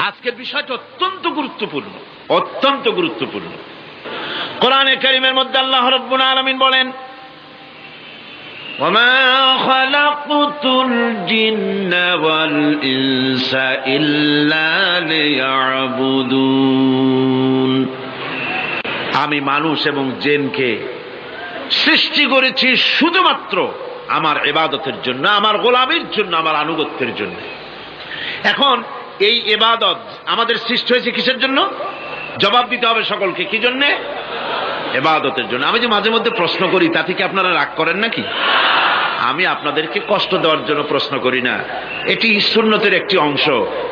আজকের বিষয়টা অত্যন্ত গুরুত্বপূর্ণ, অত্যন্ত গুরুত্বপূর্ণ। কোরআনে কারীমের মধ্যে আল্লাহ রাব্বুল আলামিন বলেন, ওয়া মা খালাকতুল জিন্না ওয়াল ইনসা ইল্লা লিয়াবুদুন। আমি মানুষ এবং জিনকে সৃষ্টি করেছি শুধুমাত্র আমার ইবাদতের জন্য, আমার গোলামির জন্য, আমার আনুগত্যের জন্য। এখন এই ইবাদত আমাদের সৃষ্টি হয়েছে কিসের জন্য? জবাব দিতে হবে সকলকে, কি জন্য? ইবাদতের জন্য। আমি যে মাঝে মধ্যে প্রশ্ন করি, তাতে কি আপনারা রাগ করেন নাকি? আমি আপনাদেরকে কষ্ট দেওয়ার জন্য প্রশ্ন করি না, এটি সুন্নতের একটি অংশ।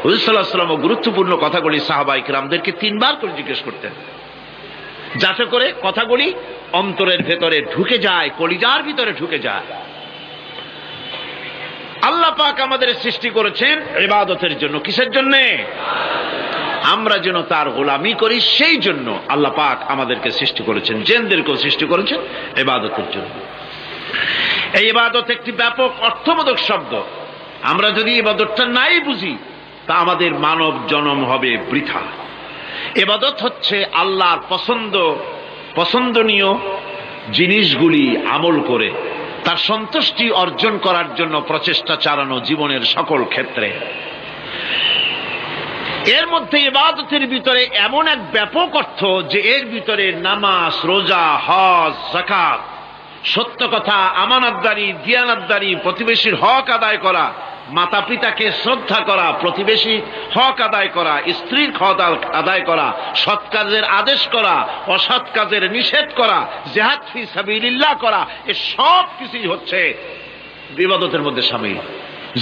হুজুর সাল্লাল্লাহু আলাইহি ওয়াসাল্লাম গুরুত্বপূর্ণ কথাগুলি সাহাবায়ে কিরামদেরকে 3 বার করে জিজ্ঞেস করতেন, যাতে করে কথাগুলি অন্তরের ভেতরে ঢুকে যায়, কলিজার ভিতরে ঢুকে যায়। আল্লাহ পাক আমাদের সৃষ্টি করেছেন ইবাদতের জন্য। কিসের জন্য? আমরা যেন তার গোলামি করি, সেই জন্য আল্লাহ পাক আমাদেরকে সৃষ্টি করেছেন, জিনদেরকেও সৃষ্টি করেছেন ইবাদতের জন্য। এই ইবাদত একটি ব্যাপক অর্থবোধক শব্দ। আমরা যদি ইবাদতটা নাই বুঝি, তা আমাদের মানব জন্ম হবে বৃথা। ইবাদত হচ্ছে আল্লাহর পছন্দনীয় জিনিসগুলি আমল করে তার সন্তুষ্টি অর্জন করার জন্য প্রচেষ্টা চালানো জীবনের সকল ক্ষেত্রে। এর মধ্যে ইবাদতের ভিতরে এমন এক ব্যাপক অর্থ যে এর ভিতরে নামাজ, রোজা, হজ, যাকাত, সত্য কথা, আমানতদারি, দিয়ানতদারি, প্রতিবেশীর হক আদায় করা, মাতা পিতাকে শ্রদ্ধা করা, প্রতিবেশী হক আদায় করা, স্ত্রীর হক আদায় করা, সৎ কাজের আদেশ করা, অসৎ কাজের নিষেধ করা, জিহাদ ফি সাবিলিল্লাহ করা, এ সব কিছুই হচ্ছে ইবাদতের মধ্যে শামিল।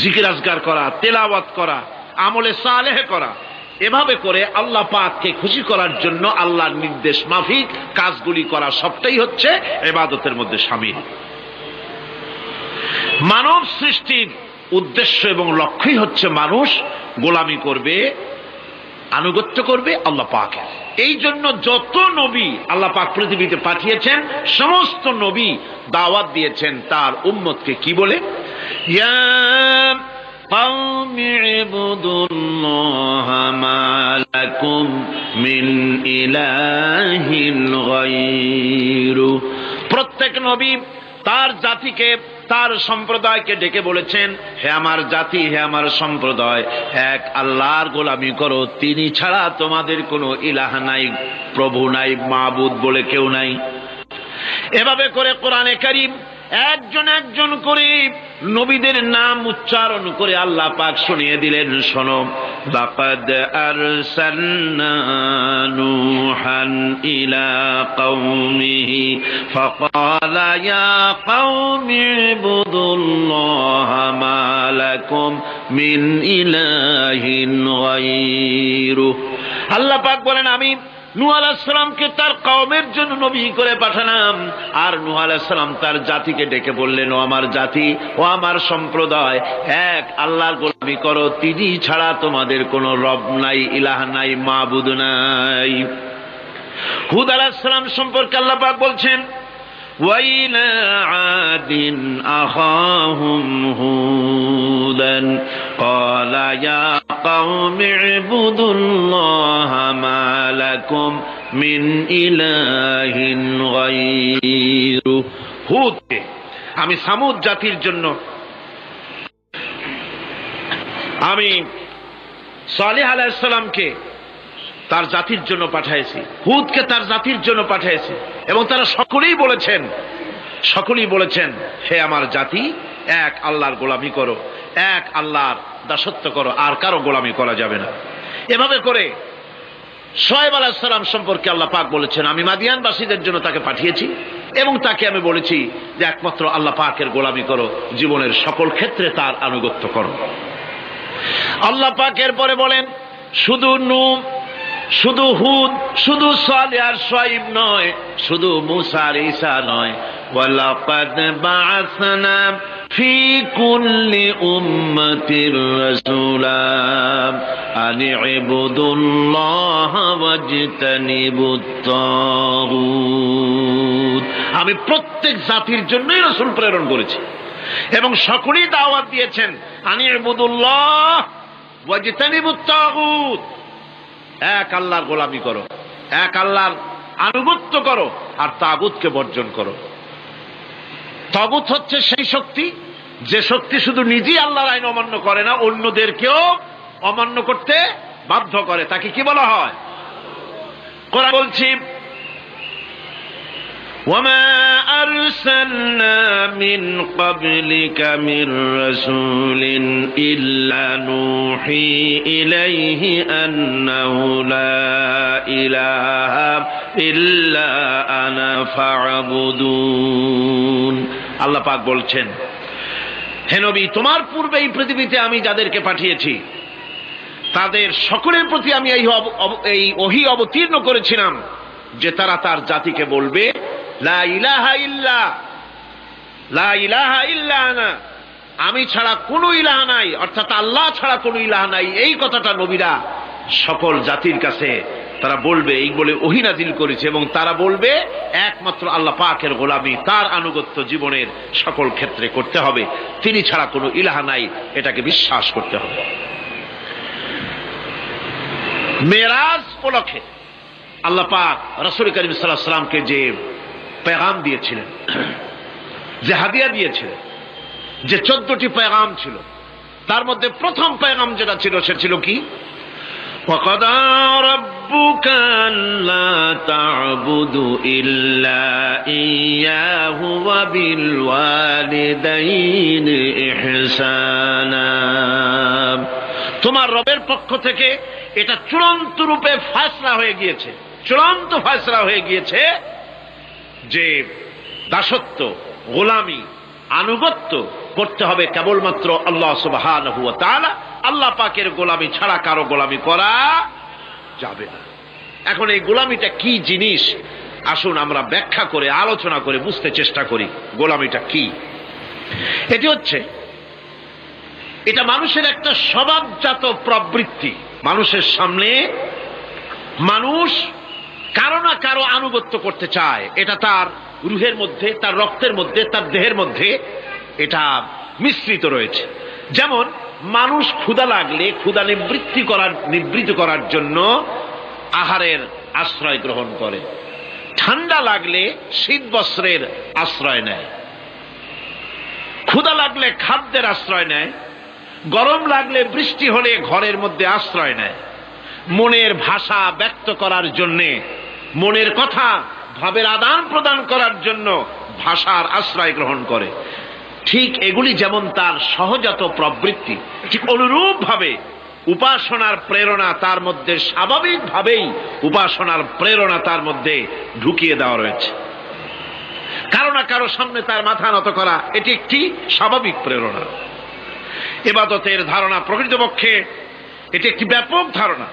জিকির আজকার করা, তেলাওয়াত করা, আমলে সালেহ করা, এভাবে করে আল্লাহ পাককে খুশি করার জন্য আল্লাহর নির্দেশ মাফিক কাজগুলি করা, সবটাই হচ্ছে ইবাদতের মধ্যে শামিল। মানব সৃষ্টির উদ্দেশ্য এবং লক্ষ্যই হচ্ছে মানুষ গোলামি করবে, আনুগত্য করবে আল্লাহ পাকের। এই জন্য যত নবী আল্লাহ পাক পৃথিবীতে পাঠিয়েছেন, সমস্ত নবী দাওয়াত দিয়েছেন তার উম্মতকে কি বলে? ইয়া কওমি ইবুদুল্লাহা মা লাকুম মিন ইলাহিন গায়রু। প্রত্যেক নবী তার জাতিকে, তার সম্প্রদায়কে ডেকে বলেছেন, হে আমার জাতি, হে আমার সম্প্রদায়, এক আল্লাহর গোলামি করো, তিনি ছাড়া তোমাদের কোনো ইলাহ নাই, প্রভু নাই, মাবুদ বলে কেউ নাই। এভাবে করে কোরআনে কারীম একজন একজন করে নবীদের নাম উচ্চারণ করে আল্লাহ পাক শুনিয়ে দিলেন, শোনো, লাকাদ আরসালনা নূহান ইলা কওমিহি ফাকালা ইয়া কওমি ইবুদুল্লাহা মা লাকুম মিন ইলাহিন গায়রু। আল্লাহ পাক বলেন, আমি নূহ আলাইহিস সালামকে তার কওমের জন্য নবী করে পাঠালাম, আর নূহ আলাইহিস সালাম তার জাতিকে ডেকে বললেন, ও আমার জাতি, ও আমার সম্প্রদায়, এক আল্লাহর গোলামি করো, তিনি ছাড়া তোমাদের কোনো রব নাই, ইলাহ নাই, মাবুদ নাই। হুদ আলাইহিস সালাম সম্পর্কে আল্লাহ পাক বলছেন, ওয়াইলা আদিন আখাহুম হুদান ক্বালা ইয়া কওমি ইবুদুল্লাহা মা লাকুম মিন ইলাহিন গায়রু। হুদকে আমি সামুদ জাতির জন্য, আমি সালেহ আলাইহিস সালামকে তার জাতির জন্য পাঠাইছি, হুদকে তার জাতির জন্য পাঠাইছি, এবং তারা সকলেই বলেছেন, হে আমার জাতি, এক আল্লাহর গোলামি করো, এক আল্লাহর দাসত্ব করো, আর কারো গোলামি করা যাবে না। এভাবে করে শুআয়ব আলাইহিস সালাম সম্পর্কে আল্লাহ পাক বলেছেন, আমি মাদিয়ানবাসীদের জন্য তাকে পাঠিয়েছি, এবং তাকে আমি বলেছি যে একমাত্র আল্লাহ পাকের গোলামি করো, জীবনের সকল ক্ষেত্রে তার আনুগত্য করো। আল্লাহ পাক এরপরে বলেন, শুধু নূহ, শুধু হুদ, শুধু সালেহ আর শুআয়ব নয়, শুধু মূসা আর ঈসা নয়, ওয়ালাকাদ বা'আসনা ফি কুল্লি উম্মাতির রাসূলা আন ইবুদুল্লাহা ওয়াজতানিবুত তাগুত। আমি প্রত্যেক জাতির জন্যই রাসূল প্রেরণ করেছি, এবং সকলেই দাওয়াত দিয়েছেন, আন ইবুদুল্লাহ ওয়াজতানিবুত তাগুত, এক আল্লাহর গোলামি করো, এক আল্লাহর আনুগত্য করো, আর তাগুতকে বর্জন করো। তাগুত হচ্ছে সেই শক্তি যে শক্তি শুধু নিজেই আল্লাহর আইন অমান্য করে না, অন্যদেরকেও অমান্য করতে বাধ্য করে। তাকে কি বলা হয়? কোরআন বলছি, وَمَا أَرْسَلْنَا مِنْ قَبْلِكَ مِنْ رَسُولٍ إِلَّا نُوحِي إِلَيْهِ أَنَّهُ لَا إِلَهَ إِلَّا أَنَا فَاعْبُدُونِ। আল্লাহ পাক বলছেন, হে নবী, তোমার পূর্বে এই পৃথিবীতে আমি যাদেরকে পাঠিয়েছি তাদের সকলের প্রতি আমি এই ওহী অবতীর্ণ করেছিলাম যে তারা তার জাতিকে বলবে, লা ইলাহা ইল্লা, লা ইলাহা ইল্লা আনা, আমি ছাড়া কোনো ইলাহ নাই, অর্থাৎ আল্লাহ ছাড়া কোনো ইলাহ নাই। এই কথাটা নবীরা সকল জাতির কাছে তারা বলবে, এই বলে ওহী নাযিল করেছে। এবং তারা বলবে একমাত্র আল্লাহ পাকের গোলামি, তার আনুগত্য জীবনের সকল ক্ষেত্রে করতে হবে, তিনি ছাড়া কোনো ইলাহ নাই, এটাকে বিশ্বাস করতে হবে। মেরাজ উপলক্ষে আল্লাহ পাক রাসূল করিম সাল্লাল্লাহু আলাইহি ওয়াসাল্লামকে যে পেগাম দিয়েছিলেন, যে হাদিয়া দিয়েছিলেন, যে 14টি পেগাম ছিল, তার মধ্যে প্রথম পেগাম যেটা ছিল সে ছিল কি? وَقَضَى رَبُّكَ أَلَّا تَعْبُدُوا إِلَّا إِيَّاهُ وَبِالْوَالِدَيْنِ إِحْسَانًا। তোমার রবের পক্ষ থেকে এটা চূড়ান্ত রূপে ফয়সালা হয়ে গিয়েছে, চূড়ান্ত ফয়সালা হয়ে গিয়েছে যে দাসত্ব, গোলামি, আনুগত্য করতে হবে কেবলমাত্র আল্লাহ সুবহানাহু ওয়া তাআলা। আল্লাহ পাকের গোলামি ছাড়া কারো গোলামি করা যাবে না। এখন এই গোলামিটা কি জিনিস, আসুন আমরা ব্যাখ্যা করে আলোচনা করে বুঝতে চেষ্টা করি গোলামিটা কি। এটি হচ্ছে, এটা মানুষের একটা স্বভাবজাত প্রবৃত্তি। মানুষের সামনে মানুষ কারো না কারো আনুগত্য করতে চায়, এটা তার রুহের মধ্যে, তার রক্তের মধ্যে, তার দেহের মধ্যে এটা মিশ্রিত রয়েছে। যেমন মানুষ ক্ষুধা লাগলে ক্ষুধা নিবৃত্ত করার জন্য আহারের আশ্রয় গ্রহণ করে, ঠান্ডা লাগলে শীত বস্ত্রের আশ্রয় নেয়, ক্ষুধা লাগলে খাদ্যের আশ্রয় নেয়, গরম লাগলে বৃষ্টি হলে ঘরের মধ্যে আশ্রয় নেয়, মনের ভাষা ব্যক্ত করার জন্যে, মনের কথা ভাবের আদান প্রদান করার জন্য ভাষার আশ্রয় গ্রহণ করে। ঠিক এগুলি যেমন তার সহজাত প্রবৃত্তি, ঠিক অনুরূপ ভাবে উপাসনার প্রেরণা তার মধ্যে স্বাভাবিকভাবেই উপাসনার প্রেরণা তার মধ্যে ঢুকিয়ে দেওয়া রয়েছে। কারো না কারো সামনে তার মাথা নত করা এটি একটি স্বাভাবিক প্রেরণা। ইবাদতের ধারণা প্রকৃতপক্ষে এটি একটি ব্যাপক ধারণা।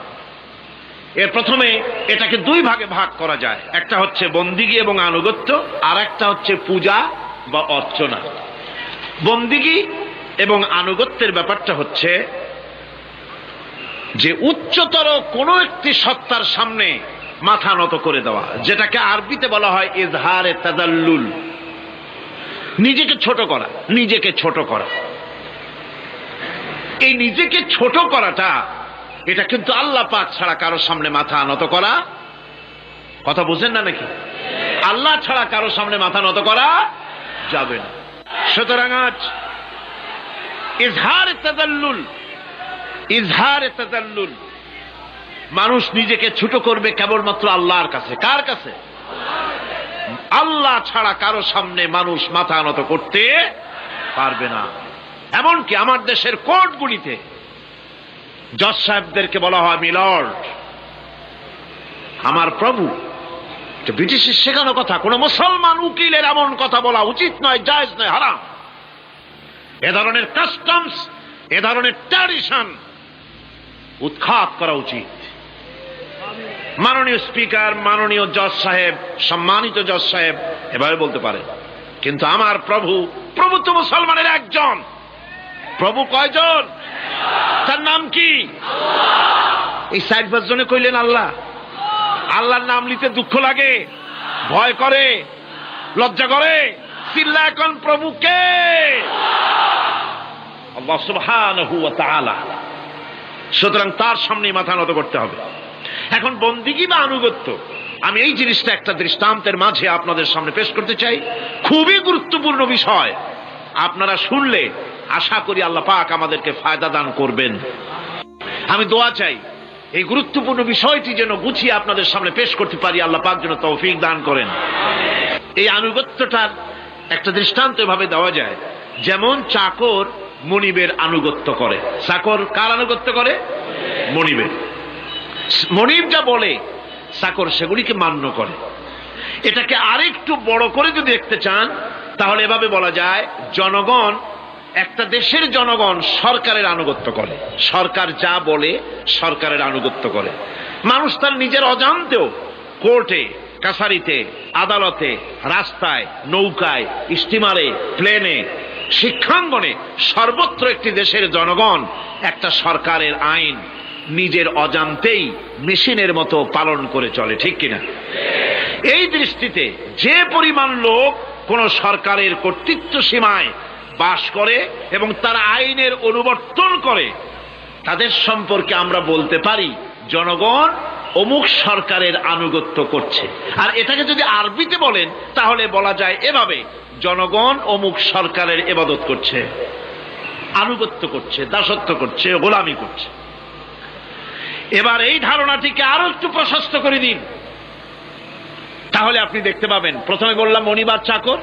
এর প্রথমে এটাকে দুই ভাগে ভাগ করা যায়, একটা হচ্ছে বন্দিগি এবং আনুগত্য, আর একটা হচ্ছে পূজা বা অর্চনা। বন্দিগি এবং আনুগত্যের ব্যাপারটা হচ্ছে যে উচ্চতর কোন একটি সত্তার সামনে মাথা নত করে দেওয়া, যেটাকে আরবিতে বলা হয় ইজহারে তাদাল্লুল, নিজেকে ছোট করা, নিজেকে ছোট করা। এই নিজেকে ছোট করাটা এটা কিন্তু আল্লাহ পাক ছাড়া কারো সামনে মাথা নত করা, কথা বুঝেন না নাকি? আল্লাহ ছাড়া কারো সামনে মাথা নত করা যাবে না। সুতরাং আজ ইজহারে তাদাল্লুল, মানুষ নিজেকে ছোট করবে কেবলমাত্র আল্লাহর কাছে। কার কাছে? আল্লাহ ছাড়া কারো সামনে মানুষ মাথা নত করতে পারবে না। এমনকি আমার দেশের কোর্টগুলিতে জজ সাহেবদেরকে বলা হয় মিলর্ড, আমার প্রভু। ব্রিটিশের শেখানো কথা, কোন মুসলমান উকিলের এমন কথা বলা উচিত নয়, জায়েজ নয়, হারাম। এ ধরনের কাস্টমস, এ ধরনের ট্র্যাডিশন উৎখাত করা উচিত। মাননীয় স্পিকার, মাননীয় জজ সাহেব, সম্মানিত জজ সাহেব এভাবে বলতে পারে, কিন্তু আমার প্রভু, প্রভু তো মুসলমানের একজন। প্রভু কয়জন? তার নাম কি? এই 60 জনে কইলেন আল্লাহ। আল্লাহর নাম নিতে দুঃখ লাগে, ভয় করে, লজ্জা করে, চিল্লা এখন প্রভুকে আল্লাহ সুবহানাহু ওয়া তাআলা। সুতরাং তার সামনে মাথা নত করতে হবে। এখন বন্দিগি বা আনুগত্য, আমি এই জিনিসটা একটা দৃষ্টান্তের মাঝে আপনাদের সামনে পেশ করতে চাই। খুবই গুরুত্বপূর্ণ বিষয়, আপনারা শুনলে আশা করি আল্লাহ পাক আমাদেরকে ফায়দা দান করবেন। আমি দোয়া চাই এই গুরুত্বপূর্ণ বিষয়টি যেন গুছিয়ে আপনাদের সামনে পেশ করতে পারি, আল্লাহ পাক যেন তৌফিক দান করেন। এই আনুগত্যটার একটা দৃষ্টান্ত এভাবে দেওয়া যায়, যেমন চাকর মনিবের আনুগত্য করে। চাকর কার আনুগত্য করে? মনিবের। মনিব যা বলে চাকর সেগুলিকে মান্য করে। এটাকে আরেকটু বড় করে যদি দেখতে চান তাহলে এভাবে বলা যায়, জনগণ, একটা দেশের জনগণ সরকারের আনুগত্য করে। সরকার যা বলে সরকারের আনুগত্য করে। মানুষ তার নিজের অজান্তেও কোর্টে, কাছারিতে, আদালতে, রাস্তায়, নৌকায়, স্টিমারে, প্লেনে, শিক্ষাঙ্গনে, সর্বত্র একটি দেশের জনগণ একটা সরকারের আইন নিজের অজান্তেই মেশিনের মতো পালন করে চলে, ঠিক কিনা? এই দৃষ্টিতে যে পরিমাণ লোক কোন সরকারের কর্তৃত্ব সীমায় বাস করে এবং তার আইনের অনুবর্তন করে, তাদের সম্পর্কে আমরা বলতে পারি জনগণ অমুক সরকারের আনুগত্য করছে। আর এটাকে যদি আরবিতে বলেন তাহলে বলা যায় এভাবে, জনগণ অমুক সরকারের ইবাদত করছে, আনুগত্য করছে, দাসত্ব করছে, গোলামি করছে। এবার এই ধারণাটিকে আরো একটু প্রশস্ত করে দিন, তাহলে আপনি দেখতে পাবেন, প্রথমে বললাম মনিবার চাকর,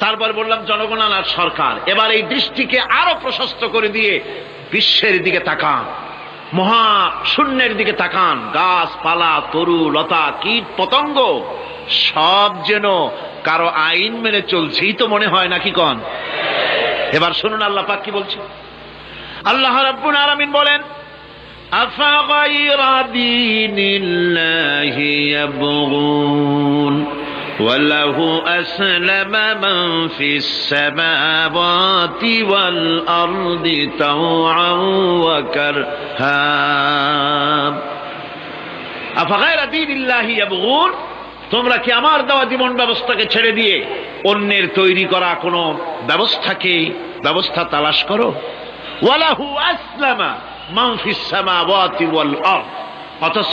তারপর বললাম জনগণ আর সরকার। এবার এই দৃষ্টিকে আরো প্রশস্ত করে দিয়ে বিশ্বের দিকে তাকান, মহা শূন্যের দিকে তাকান। গাছপালা, তরু লতা, কীট পতঙ্গ সব যেন কারো আইন মেনে চলছেই তো মনে হয়, নাকি কন? এবার শুনুন আল্লাহ পাক কি বলছে। আল্লাহ রাব্বুল আলামিন বলেন, আফাগায়রা দীনিল্লাহি ইয়াবগুন ওয়ালাহু আসলামা মান ফিস সামাওয়াতি ওয়াল আরদি তাওআন ওয়া কারহা। আফাগায়রা দীনিল্লাহি ইয়াবগুন, তোমরা কি আমার দেওয়া জীবন ব্যবস্থাকে ছেড়ে দিয়ে অন্যের তৈরি করা কোন ব্যবস্থা তালাশ করো? ওয়ালাহু আসলামা মান ফিস সামাওয়াতি ওয়াল আরদ, অথচ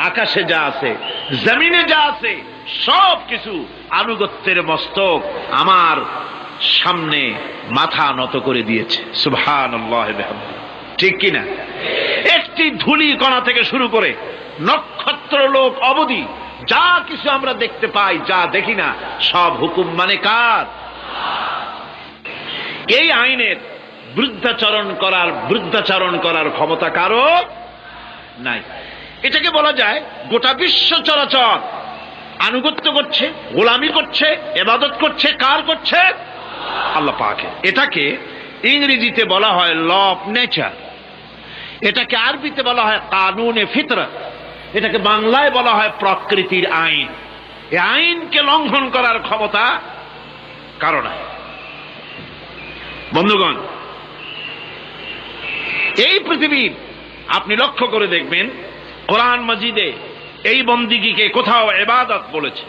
আকাশে যা আছে, জমিনে যা আছে, সব কিছু আনুগত্যের মস্তক আমার সামনে মাথা নত করে দিয়েছে। সুবহানাল্লাহি ওয়া বিহামদিহি, ঠিক কিনা? একটি ধূলি কণা থেকে শুরু করে নক্ষত্র লোক অবধি যা কিছু আমরা দেখতে পাই, যা দেখি না, সব হুকুম মানে কার? এই আইনের বৃদ্ধাচরণ করার ক্ষমতা কারো নাই। এটাকে বলা যায় গোটা বিশ্ব চরাচর আনুগত্য করছে, গোলামি করছে, ইবাদত করছে। কার করছে? আল্লাহ পাকের। এটাকে ইংরেজিতে বলা হয় ল অফ নেচার, এটাকে আরবিতে বলা হয় কানুনে ফিতরত, এটাকে বাংলায় বলা হয় প্রকৃতির আইন। এই আইনকে লঙ্ঘন করার ক্ষমতা কারো নাই। বন্ধুগণ, এই পৃথিবীর আপনি লক্ষ্য করে দেখবেন, কোরআন মাজিদে এই বন্দিগিকে কোথাও ইবাদত বলেছে,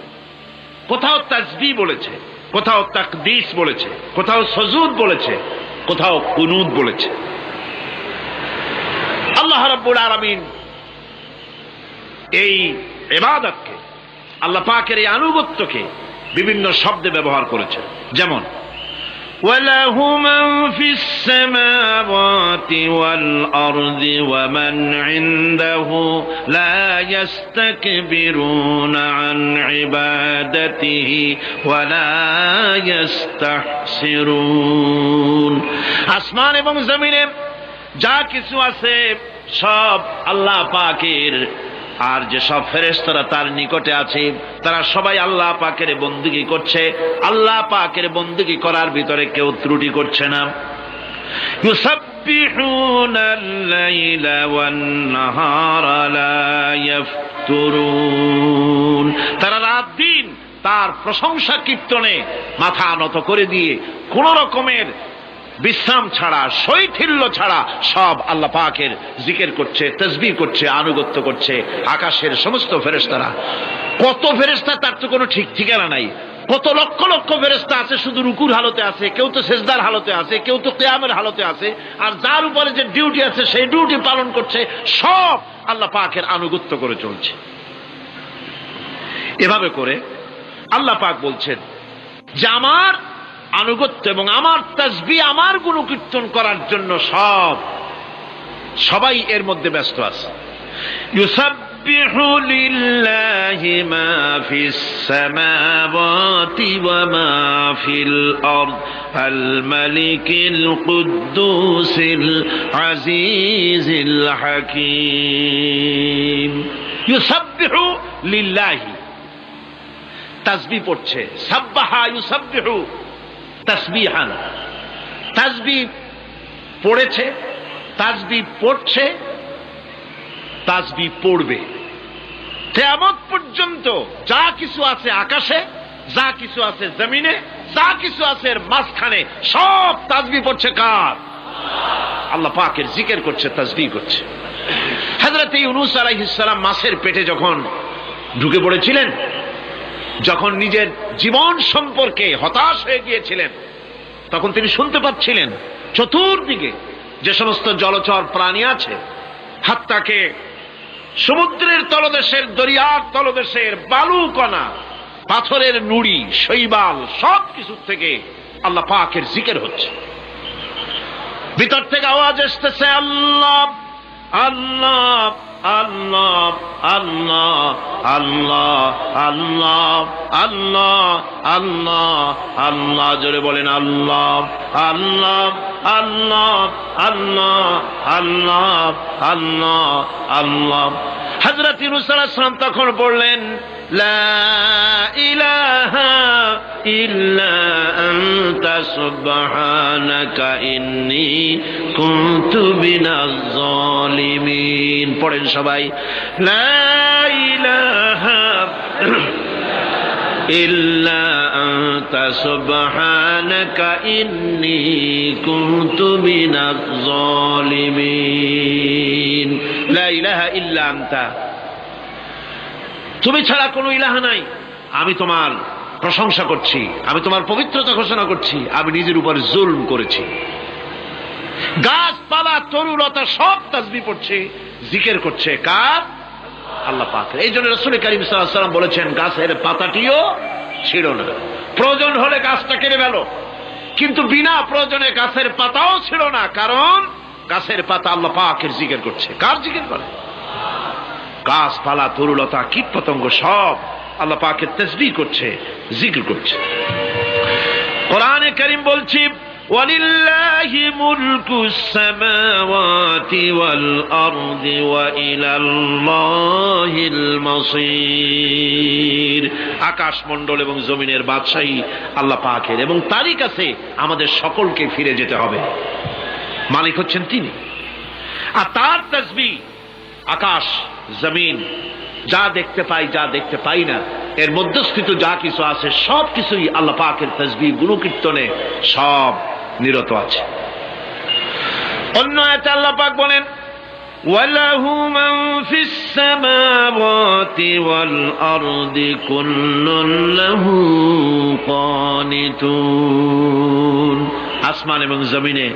কোথাও তাসবিহ বলেছে, কোথাও তাকদীস বলেছে, কোথাও সুজুদ বলেছে, কোথাও কুনুত বলেছে। আল্লাহ রাব্বুল আলামিন এই ইবাদতকে, আল্লাহ পাকের এই আনুগত্যকে বিভিন্ন শব্দে ব্যবহার করেছে। যেমন وَلَهُ مَنْ فِي السَّمَاوَاتِ وَالْأَرْضِ وَمَنْ عِنْدَهُ لَا يَسْتَكْبِرُونَ عَنْ عِبَادَتِهِ وَلَا يَسْتَحْسِرُونَ। আসমান এবং জমিনে যা কিছু আছে সব আল্লাহ পাকের, আর যে সব ফেরেশতারা তার নিকটে আছে তারা সবাই আল্লাহ পাকের বন্দেগী করছে। আল্লাহ পাকের বন্দেগী করার ভিতরে কেউ ত্রুটি করছে না। ইউসাব্বিহুনাল লাইলা ওয়ান নাহারা লা ইয়াফতুরুন, তারা রাত দিন তার প্রশংসা কীর্তনে মাথা নত করে দিয়ে কোন রকমের বিশ্রাম ছাড়া, শৈথিল্য ছাড়া সব আল্লাহ পাকের জিকির করছে, তাসবিহ করছে, আনুগত্য করছে। আকাশের সমস্ত ফেরেশতারা, কত ফেরেশতা তার তো কোনো ঠিক ঠিকানা নাই, কত লক্ষ লক্ষ ফেরেশতা আছে শুধু রুকুর হালতে আছে, কেউ তো সেজদার হালতে আছে, কেউ তো কিয়ামের হালতে আছে, আর যার উপরে যে ডিউটি আছে সেই ডিউটি পালন করছে, সব আল্লাহ পাকের আনুগত্য করে চলছে। এভাবে করে আল্লাহ পাক বলছেন যে আমার আনুগত্য এবং আমার তাসবিহ, আমার গুণকীর্তন করার জন্য সবাই এর মধ্যে ব্যস্ত আছে। ইউসাব্বিহু লিল্লাহি মা ফিস সামাওয়াতি ওয়া মা ফিল আরদ আল মালিকিল কুদ্দুসিল আজিজিল হাকীম। ইউসাব্বিহু লিল্লাহি, তাসবিহ পড়ছে, সাব্বাহা ইউসাব্বিহু তাসবিহান, তাসবিহ পড়েছে, তাসবিহ পড়ছে, তাসবিহ পড়বে। কিয়ামত পর্যন্ত যা কিছু আছে আকাশে, যা কিছু আছে জমিনে, যা কিছু আছে এর মাঝখানে, সব তাসবিহ পড়ছে কার? আল্লাহ পাকের জিকির করছে, তাসবিহ করছে। হযরত ইউনূস আলাইহিস সালাম মাছের পেটে যখন ঢুকে পড়েছিলেন, যখন নিজের জীবন সম্পর্কে হতাশ হয়ে গিয়েছিলেন, তখন তিনি শুনতে পাচ্ছিলেন চতুর্দিকে যে সমস্ত জলচর প্রাণী আছে, হাত্তাকে সমুদ্রের তলদেশের, দরিয়ার তলদেশের বালুকণা, পাথরের নুড়ি, শৈবাল, সব কিছু থেকে আল্লাহ পাকের জিকির হচ্ছে। ভিতর থেকে আওয়াজ আসতেছে, আল্লাহ আল্লাহ আল্লাহ আল্লাহ আল্লাহ আল্লাহ আল্লাহ আল্লাহ আল্লাহ, জোরে বলেন আল্লাহ আল্লাহ আল্লাহ আল্লাহ আল্লাহ আল্লাহ আল্লাহ। হযরত ইউনূস আলাইহিস সালাম তখন বললেন, লা ইলাহা ইল্লা আনতা সুবহানাকা ইন্নী কুনতু মিনাজ জালিমিন। পড়েন সবাই, লা ইলাহা ইল্লা আনতা সুবহানাকা ইন্নী কুনতু মিনাজ জালিমিন। লা ইলাহা ইল্লা আনতা, তুমি ছাড়া কোনো ইলাহ নাই, আমি তোমার প্রশংসা করছি, আমি তোমার পবিত্রতা ঘোষণা করছি, আমি নিজের উপর জুলম করেছি। গাছপালা, তরুলতা সব তাসবিহ পড়ছে, জিকির করছে কার? আল্লাহ পাকের। এই জন্য রাসূল কারীম সাল্লাল্লাহু আলাইহি ওয়াসাল্লাম বলেছেন, গাছের পাতাটিও ছিঁড়ো না, প্রয়োজন হলে গাছটা কেটে ফেলো, কিন্তু বিনা প্রয়োজনে গাছের পাতাও ছিঁড়ো না, কারণ গাছের পাতা আল্লাহ পাকের জিকির করছে। কার জিকির করে? গাছপালা, তরুলতা, কীট পতঙ্গ সব আল্লাহ পাকের তাসবিহ করছে, জিকির করছে। কোরআনে কারীম বলছি, ওয়ালিল্লাহি মুলকুস সামাওয়াতি ওয়াল আরদি ওয়া ইলাল্লাহিল মাসীর। আকাশ মণ্ডল এবং জমিনের বাদশাহী আল্লাহ পাকের, এবং তারই কাছে আমাদের সকলকে ফিরে যেতে হবে। মালিক হচ্ছেন তিনি, আর তার তাসবিহ আকাশ জমিন, যা দেখতে পাই যা দেখতে পাই না, এর মধ্যস্থিত যা কিছু আছে সব কিছুই আল্লাহ পাকের তাসবিহ গুণকীর্তনে সব নিরত আছে। অন্য আয়াতে আল্লাহ পাক বলেন, ওয়ালাহু মান ফিস সামাওয়াতি ওয়াল আরদি কুল্লুন লাহু কানিতুন। আসমান এবং জমিনে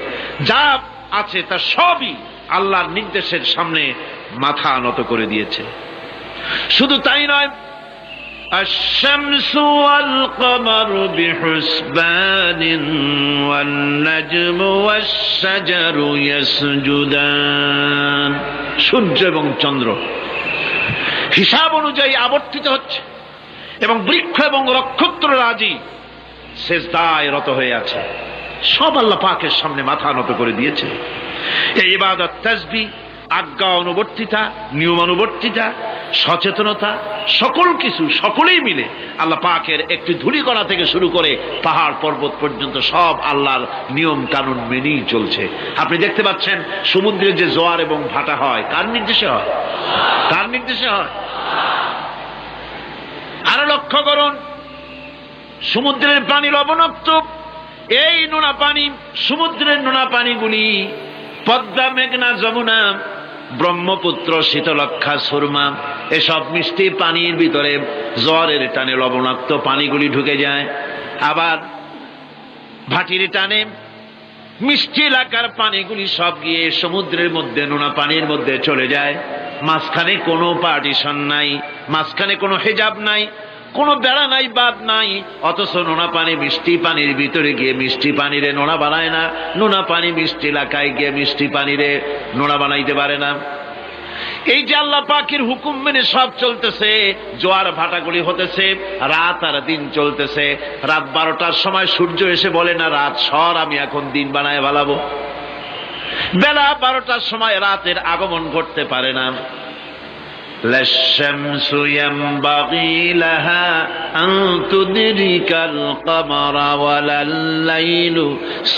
যা আছে তা সবই আল্লাহর নির্দেশের সামনে মাথা নত করে দিয়েছে। শুধু তাই নয়, আশ-শামসু ওয়াল কমারু বিহুসবানিন ওয়ান নাজমু ওয়াশ-শাজারু ইয়াসজুদান। সূর্য এবং চন্দ্র হিসাব অনুযায়ী আবর্তিত হচ্ছে, এবং বৃক্ষ এবং নক্ষত্ররাজি সেজদায় রত হয়ে আছে। সব আল্লাহ পাকের সামনে মাথা নত করে দিয়েছে। এই ইবাদত, তাসবিহ, আজ্ঞা অনুবর্তিতা, নিয়মানুবর্তিতা, সচেতনতা, সকল কিছু সকলেই মিলে আল্লাহ পাকের একটি ধূলিকণা থেকে শুরু করে পাহাড় পর্বত পর্যন্ত সব আল্লাহর নিয়ম কানুন মেনেই চলছে। আপনি দেখতে পাচ্ছেন সমুদ্রে যে জোয়ার এবং ভাটা হয়, কার নির্দেশে হয়? কার নির্দেশে হয়? আরো লক্ষ্য করুন, সমুদ্রের পানি লবণাক্ত, এই নোনা পানি, সমুদ্রের নোনা পানিগুলি পদ্মা, মেঘনা, যমুনা ব্রহ্মপুত্র, শীতলক্ষা, সুরমা, এসব মিষ্টি পানির ভিতরে জ্বরের টানে লবণাক্ত পানিগুলি ঢুকে যায়। আবার ভাটির টানে মিষ্টি এলাকার পানিগুলি সব গিয়ে সমুদ্রের মধ্যে, নোনা পানির মধ্যে চলে যায়। মাঝখানে কোনো পার্টিশন নাই, মাঝখানে কোনো হেজাব নাই, কোনো বেড়া নাই, বাদ নাই। অথচ নোনা পানি মিষ্টি পানির ভিতরে গিয়ে মিষ্টি পানিরে নোনা বানায় না, নোনা পানি মিষ্টি এলাকায় গিয়ে মিষ্টি পানিরে নোনা বানাইতে পারে না। এই যে আল্লাহ পাকের হুকুম মেনে সব চলতেছে, জোয়ার ভাটাগুলি হতেছে, রাত আর দিন চলতেছে। রাত 12টার সময় সূর্য এসে বলে না রাত সর, আমি এখন দিন বানায় ভালাবো। বেলা 12টার সময় রাতের আগমন ঘটতে পারে না। لا الشمس ينبغي لها أن تدرك القمر ولا الليل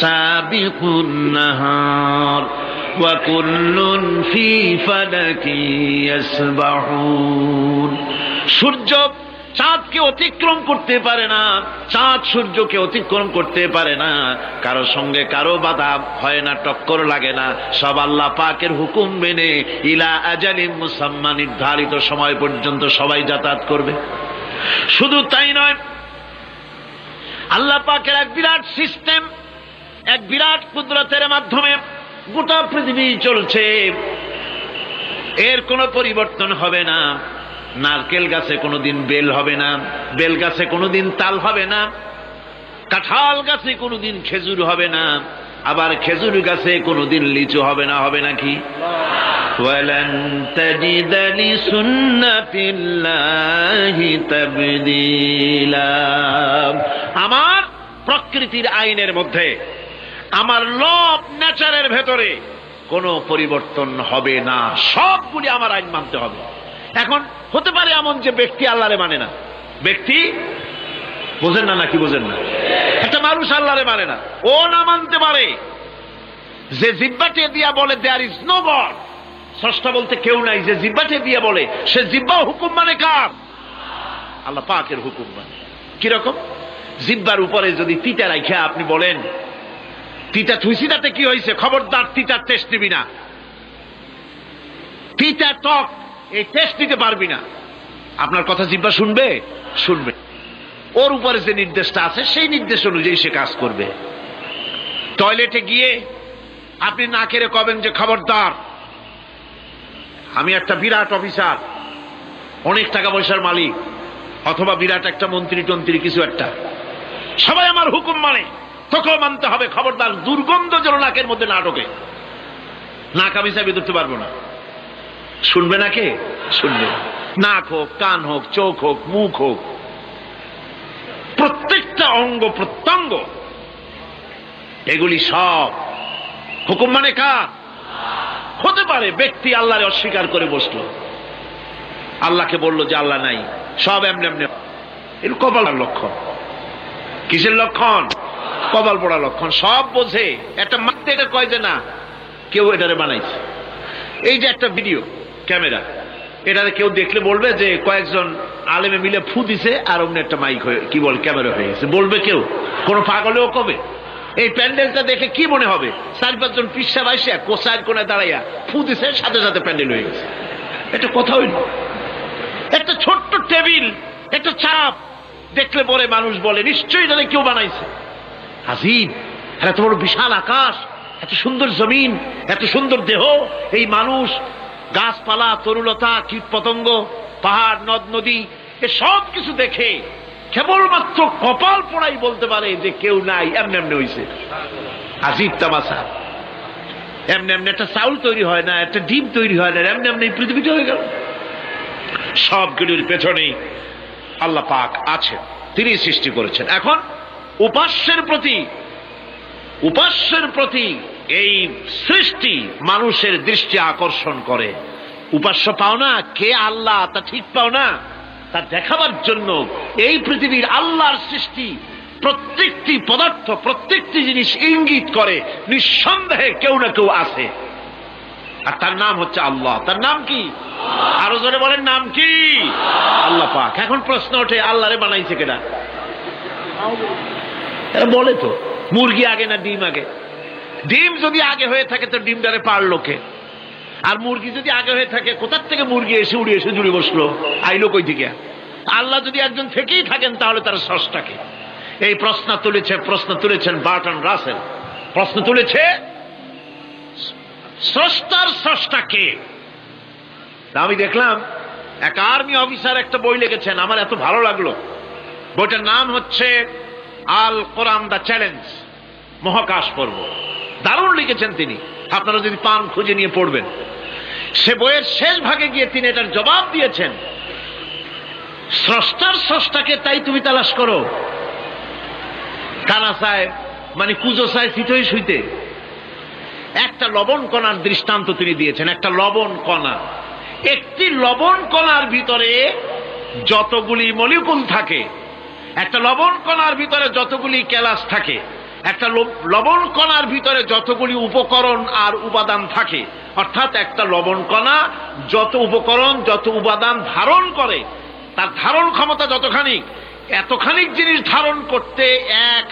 سابق النهار وكل في فلك يسبحون। সূর্য চাঁদকে অতিক্রম করতে পারে না, চাঁদ সূর্যকে অতিক্রম করতে পারে না, কারো সঙ্গে কারো বাধা হয় না, টক্কর লাগে না। সব আল্লাহ পাকের হুকুম মেনে ইলা আজালিম মুসাম্মা, নির্ধারিত সময় পর্যন্ত সবাই যাতায়াত করবে। শুধু তাই নয়, আল্লাহ পাকের এক বিরাট সিস্টেম, এক বিরাট কুদরতের মাধ্যমে গোটা পৃথিবী চলছে, এর কোনো পরিবর্তন হবে না। নারকেল গাছে কোনোদিন বেল হবে না, বেল গাছে কোনোদিন তাল হবে না, কাঁঠাল গাছে কোনোদিন খেজুর হবে না, আবার খেজুর গাছে কোনোদিন লিচু হবে না। হবে নাকি? ওয়ালান তাজিদা লিসুন্নাতিল্লাহি তাবদীলা। আমার প্রকৃতির আইনের মধ্যে, আমার ল অফ নেচারের ভেতরে কোনো পরিবর্তন হবে না। সবগুলি আমার আইন মানতে হবে। এখন হতে পারে এমন যে ব্যক্তি আল্লাহরে মানে না, ব্যক্তি বোঝেন না নাকি বোঝেন না, একটা মানুষ আল্লাহরে মানে না, ও না মানতে পারে। যে জিহ্বাটে দিয়া বলে দেয়ার ইজ নো গড, স্রষ্টা বলতে কেউ নাই, যে জিহ্বাটে দিয়া বলে সে জিহ্বা হুকুম মানে কার? আল্লাহ পাকের হুকুম মানে। কিরকম? জিহ্বার উপরে যদি তিতা রাখা আপনি বলেন তিতা থুইছি তাতে কি হয়েছে, খবরদার তিতার টেস্ট নিবি না, তিতা টক এই টেস্ট নিতে পারবি না। আপনার কথা জিহ্বা শুনবে? শুনবে। ওর উপরে যে নির্দেশটা আছে সেই নির্দেশ অনুযায়ী সে কাজ করবে। টয়লেটে গিয়ে আপনি নাকেরে কবেন যে খবরদার, আমি একটা বিরাট অফিসার, অনেক টাকা পয়সার মালিক, অথবা বিরাট একটা মন্ত্রী টন্ত্রী কিছু একটা, সবাই আমার হুকুম মানে, তোকেও মানতে হবে, খবরদার দুর্গন্ধ যেন নাকের মধ্যে না ঢোকে। নাক আমি চাবি ধরতে পারবো না। শুনবে না কে? শুনবে। নাক হোক, কান হোক, চোখ হোক, মুখ হোক, প্রত্যেকটা অঙ্গ প্রত্যঙ্গ, এগুলি সব হুকুম মানে কার? হতে পারে ব্যক্তি আল্লাহরে অস্বীকার করে বসলো, আল্লাহকে বললো যে আল্লাহ নাই, সব এমনি এমনি। এর কপালের লক্ষণ। কিসের লক্ষণ? কপাল পড়া লক্ষণ। সব বোঝে, একটা মারতে এটা কয় যে না কেউ এটারে বানাইছে। এই যে একটা ভিডিও ক্যামেরা, এটারে কেউ দেখলে বলবে যে কয়েকজন আলেমে মিলে ফু দিছে আর অমনি একটা মাইক হয়ে কি বল ক্যামেরা হয়ে গেছে, বলবে কেউ? কোন পাগলেও কবে? এই প্যান্ডেলটা দেখে কি মনে হবে? 4-5 জন পিসা বাইসা কোচার কোণে দাঁড়াইয়া ফু দিছে, সাথে সাথে প্যান্ডেল হয়ে গেছে। এটা কথা হইল? একটা ছোট্ট টেবিল, একটা চাপ দেখলে পরে মানুষ বলে নিশ্চয়ই এটা কেউ বানাইছে। আজীব, এত বড় বিশাল আকাশ, এত সুন্দর জমিন, এত সুন্দর দেহ, এই মানুষ, গাছপালা, তরুলতা, কীট পতঙ্গ, পাহাড়, নদ নদী, এ সব কিছু দেখে কেবলমাত্র কপাল পোড়াই বলতে পারে যে কেউ নাই, এমনি এমনি হয়েছে। আজীব তামাশা। এমনি এমনি একটা চাউল তৈরি হয় না, একটা ডিম তৈরি হয় না, এমনি এমনি পৃথিবীটা হয়ে গেল। সবগুলির পেছনে আল্লাহ পাক আছেন, তিনি সৃষ্টি করেছেন। এখন উপাস্যের প্রতি এই সৃষ্টি মানুষের দৃষ্টি আকর্ষণ করে। উপাস্য পাও না কে আল্লাহ তা ঠিক পাও না, তা দেখাবার জন্য এই পৃথিবীর আল্লাহর সৃষ্টি প্রত্যেকটি পদার্থ, প্রত্যেকটি জিনিস ইঙ্গিত করে নিঃসন্দেহে কেউ না কেউ আছে, আর তার নাম হচ্ছে আল্লাহ। তার নাম কি? আরো জোরে বলেন, নাম কি? আল্লাহ পাক। এখন প্রশ্ন ওঠে আল্লাহরে বানাইছে কেনা? এরা বলে তো মুরগি আগে না ডিম আগে? ডিম যদি আগে হয়ে থাকে তো ডিমটারে পারলো কে? আর মুরগি যদি আগে হয়ে থাকে, কোথার থেকে মুরগি এসে উড়ে এসে জুড়ে বসলো, আইলো কই থেকে? আল্লাহ যদি একজন থেকেই থাকেন তাহলে তার স্রষ্টাকে? এই প্রশ্ন তুলেছেন বার্টন রাসেল। প্রশ্ন তুলেছে স্রষ্টার স্রষ্টাকে। আমি দেখলাম এক আর্মি অফিসার একটা বই লিখেছেন, আমার এত ভালো লাগলো। বইটার নাম হচ্ছে আল কোরআন দ্য চ্যালেঞ্জ, মহাকাশ পর্ব। দারুণ লিখেছেন তিনি, আপনারা যদি পান খুঁজে নিয়ে পড়বেন। সে বইয়ের শেষ ভাগে গিয়ে তিনি এটার জবাব দিয়েছেন, স্রষ্টার স্রষ্টাকে তাই তুমি তালাশ করো। কানা চায় মানে কুজো চায় চিতই শুইতে। একটা লবণ কণার দৃষ্টান্ত তিনি দিয়েছেন। একটা লবণ কণা, একটি লবণ কণার ভিতরে যতগুলি মলিকুল থাকে, একটা লবণ কণার ভিতরে যতগুলি ক্যালাস থাকে, একটা লবণ কণার ভিতরে যতগুলি উপকরণ আর উপাদান থাকে, অর্থাৎ একটা লবণ কণা যত উপকরণ যত উপাদান ধারণ করে, তার ধারণ ক্ষমতা যতখানি, এতখানি জিনিস ধারণ করতে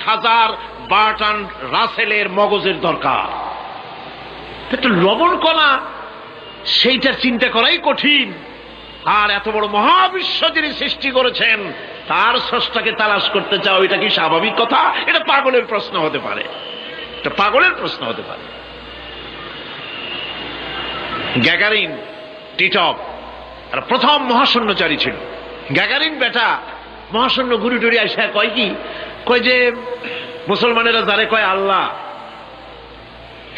1000 বার্টন রাসেলের মগজের দরকার। একটা লবণ কণা, সেইটার চিন্তা করাই কঠিন। আর এত বড় মহাবিশ্ব যিনি সৃষ্টি করেছেন তার স্রষ্টাকে তালাশ করতে চাও, এটা কি স্বাভাবিক কথা? এটা পাগলের প্রশ্ন হতে পারে, এটা পাগলের প্রশ্ন হতে পারে। গ্যাগারিন টিটপ আর প্রথম মহাশূন্যচারী ছিল। গ্যাগারিন বেটা মহাশূন্য ঘুরি টুরি আসা কয় কি, কয় যে মুসলমানেরা যারে কয় আল্লাহ,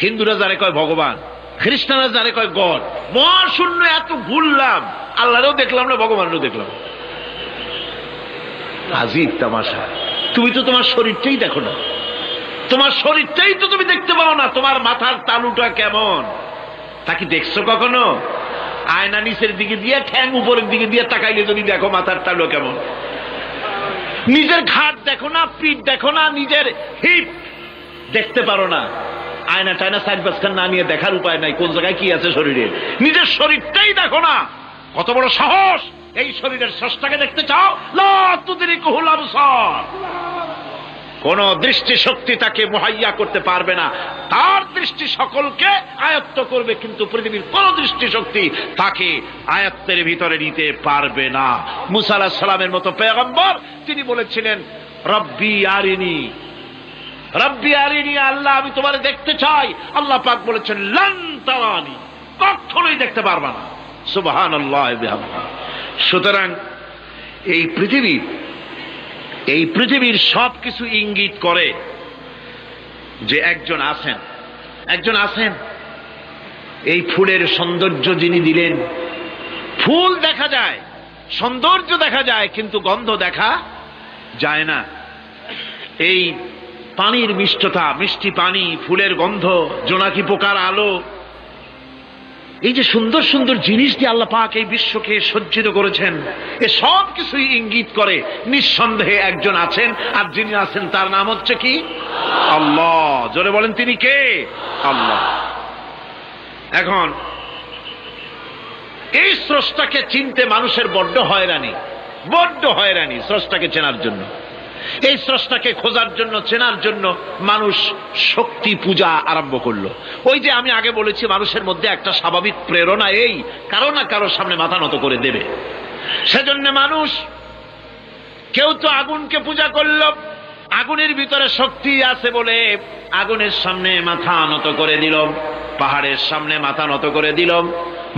হিন্দুরা যারে কয় ভগবান, খ্রিস্টানরা যারে কয় গড। মহাশূন্য এত ঘুরলাম, আল্লাহরেও দেখলাম না, ভগবানেরও দেখলাম। আজীব তামাশা। তুমি তো তোমার শরীরটাই দেখো না, তোমার শরীরটাই তো তুমি দেখতে পাও না। তোমার মাথার তালুটা কেমন তা কি দেখছো কখনো? আয়না নিচের দিকে দিয়ে ঠ্যাং উপরের দিকে দিয়ে তাকাইলে যদি দেখো মাথার তালু কেমন। নিজের ঘাট দেখো না, পিঠ দেখো না, নিজের হিপ দেখতে পারো না। আয়না টায়না সাইড বাসখান না নিয়ে দেখার উপায় নাই কোন জায়গায় কি আছে শরীরে। নিজের শরীরটাই দেখো না। কত বড় সাহস! এই শরীরের স্রষ্টাকে দেখতে চাও? লা তুদরিকুহুল আবসার। কোন দৃষ্টি শক্তি তাকে মুহাইয়া করতে পারবে না। তার দৃষ্টি সকলকে আয়ত্ত করবে, কিন্তু পৃথিবীর কোন দৃষ্টি শক্তি তাকে আয়ত্তের ভিতরে নিতে পারবে না। মুসা আলাইহিস সালামের মতো পয়গম্বর, তিনি বলেছিলেন রব্বি আরিনি, রব্বি আরিনি, আল্লাহ আমি তোমারে দেখতে চাই। আল্লাহ পাক বলেছেন লান তারানি, কখনোই দেখতে পারবা না। সুবহানাল্লাহ বিহামদিহি। সুতরাং এই পৃথিবীর সবকিছু ইঙ্গিত করে যে একজন আছেন। এই ফুলের সৌন্দর্য যিনি দিলেন, ফুল দেখা যায়, সৌন্দর্য দেখা যায়, কিন্তু গন্ধ দেখা যায় না। এই পানির মিষ্টতা, মিষ্টি পানি, ফুলের গন্ধ, জোনাকি পোকার আলো, এই যে সুন্দর সুন্দর জিনিস দিয়ে আল্লাহ পাক এই বিশ্বকে সজ্জিত করেছেন, এ সব কিছুই ইঙ্গিত করে নিঃসন্দেহে একজন আছেন। আর যিনি আছেন তার নাম হচ্ছে কি? আল্লাহ। জোরে বলেন তিনি কে? আল্লাহ। এখন এই স্রষ্টাকে চিনতে মানুষের বড্ড হয়রানি স্রষ্টাকে চেনার জন্য। এই স্রষ্টাকে খোঁজার জন্য, চেনার জন্য মানুষ শক্তি পূজা আরম্ভ করলো। ওই যে আমি আগে বলেছি, মানুষের মধ্যে একটা স্বাভাবিক প্রেরণা এই কারো না কারো সামনে মাথা নত করে দেবে। সেজন্য মানুষ, কেউ তো আগুনকে পূজা করলো, আগুনের ভিতরে শক্তি আছে বলে আগুনের সামনে মাথা নত করে দিল, পাহাড়ের সামনে মাথা নত করে দিল,